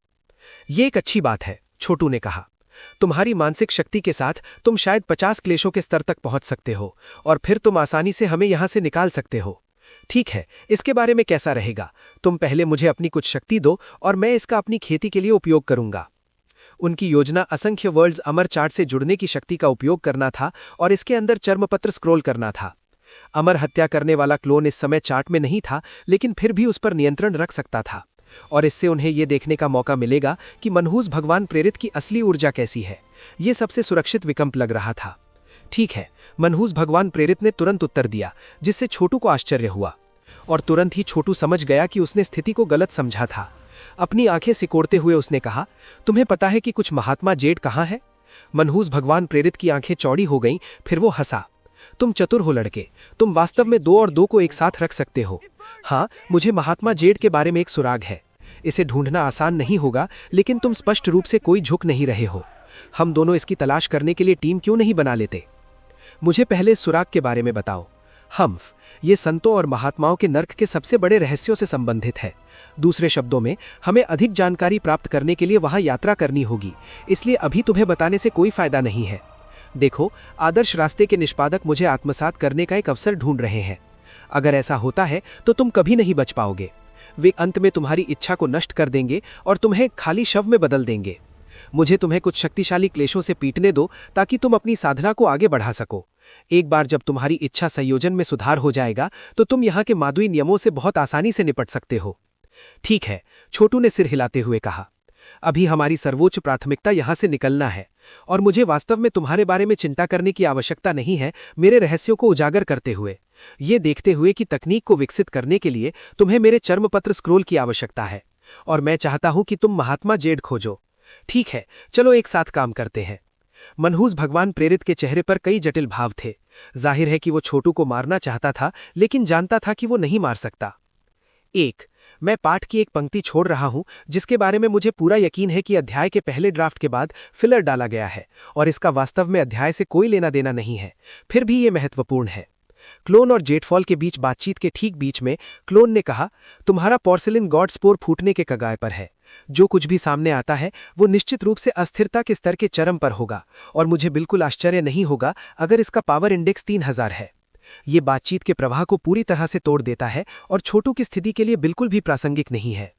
ये एक अच्छी बात है, छोटू ने कहा। तुम्हारी मानसिक शक्ति के साथ तुम शायद 50 क्लेशों के स्तर तक पहुंच सकते हो और फिर तुम आसानी से हमें यहां से निकाल सकते हो। ठीक है, इसके बारे में कैसा रहेगा? तुम पहले मुझे अपनी कुछ शक्ति दो और मैं इसका अपनी खेती के लिए उपयोग करूंगा। उनकी योजना असंख्य वर्ल्ड्स अमर चार्ट से जुड़ने की शक्ति का उपयोग करना था और इसके अंदर चर्मपत्र स्क्रोल करना था। अमर हत्या करने वाला क्लोन इस समय चार्ट में नहीं था, लेकिन फिर भी उस पर नियंत्रण रख सकता था, और इससे उन्हें यह देखने का मौका मिलेगा कि मनहूस भगवान प्रेरित की असली ऊर्जा कैसी है। यह सबसे सुरक्षित विकल्प लग रहा था। ठीक है, मनहूस भगवान प्रेरित ने तुरंत उत्तर दिया, जिससे छोटू को आश्चर्य हुआ, और तुरंत ही छोटू समझ गया कि उसने स्थिति को गलत समझा था। अपनी आंखें सिकोड़ते हुए उसने कहा, तुम्हें पता है कि कुछ महात्मा जेड कहाँ है? मनहूस भगवान प्रेरित की आंखें चौड़ी हो गईं, फिर वो हंसा। तुम चतुर हो लड़के, तुम वास्तव में 2 और 2 को एक साथ रख सकते हो। हाँ, मुझे महात्मा जेड के बारे में एक सुराग है। इसे ढूंढना आसान नहीं होगा, लेकिन तुम स्पष्ट रूप से कोई झुक नहीं रहे हो। हम दोनों इसकी तलाश करने के लिए टीम क्यों नहीं बना लेते? मुझे पहले इस सुराग के बारे में बताओ। हम्फ, ये संतों और महात्माओं के नर्क के सबसे बड़े रहस्यों से संबंधित है। दूसरे शब्दों में, हमें अधिक जानकारी प्राप्त करने के लिए वहां यात्रा करनी होगी, इसलिए अभी तुम्हें बताने से कोई फायदा नहीं है। देखो, आदर्श रास्ते के निष्पादक मुझे आत्मसात करने का एक अवसर ढूंढ रहे हैं। अगर ऐसा होता है तो तुम कभी नहीं बच पाओगे। वे अंत में तुम्हारी इच्छा को नष्ट कर देंगे और तुम्हें खाली शव में बदल देंगे। मुझे तुम्हें कुछ शक्तिशाली क्लेशों से पीटने दो ताकि तुम अपनी साधना को आगे बढ़ा सको। एक बार जब तुम्हारी इच्छा संयोजन में सुधार हो जाएगा तो तुम यहाँ के मादुई नियमों से बहुत आसानी से निपट सकते हो। ठीक है, छोटू ने सिर हिलाते हुए कहा। अभी हमारी सर्वोच्च प्राथमिकता यहाँ से निकलना है और मुझे वास्तव में तुम्हारे बारे में चिंता करने की आवश्यकता नहीं है, मेरे रहस्यों को उजागर करते हुए। ये देखते हुए कि तकनीक को विकसित करने के लिए तुम्हें मेरे चर्मपत्र स्क्रोल की आवश्यकता है और मैं चाहता हूं कि तुम महात्मा जेड खोजो। ठीक है, चलो एक साथ काम करते हैं। मनहूस भगवान प्रेरित के चेहरे पर कई जटिल भाव थे। जाहिर है कि वो छोटू को मारना चाहता था, लेकिन जानता था कि वो नहीं मार सकता। मैं पाठ की एक पंक्ति छोड़ रहा हूं जिसके बारे में मुझे पूरा यकीन है कि अध्याय के पहले ड्राफ्ट के बाद फिलर डाला गया है और इसका वास्तव में अध्याय से कोई लेना देना नहीं है, फिर भी ये महत्वपूर्ण है। क्लोन और जेटफॉल के बीच बातचीत के ठीक बीच में क्लोन ने कहा, तुम्हारा पोर्सिलिन गॉड स्पोर फूटने के कगार पर है। जो कुछ भी सामने आता है वो निश्चित रूप से अस्थिरता के स्तर के चरम पर होगा और मुझे बिल्कुल आश्चर्य नहीं होगा अगर इसका पावर इंडेक्स 3000 है। ये बातचीत के प्रवाह को पूरी तरह से तोड़ देता है और छोटू की स्थिति के लिए बिल्कुल भी प्रासंगिक नहीं है।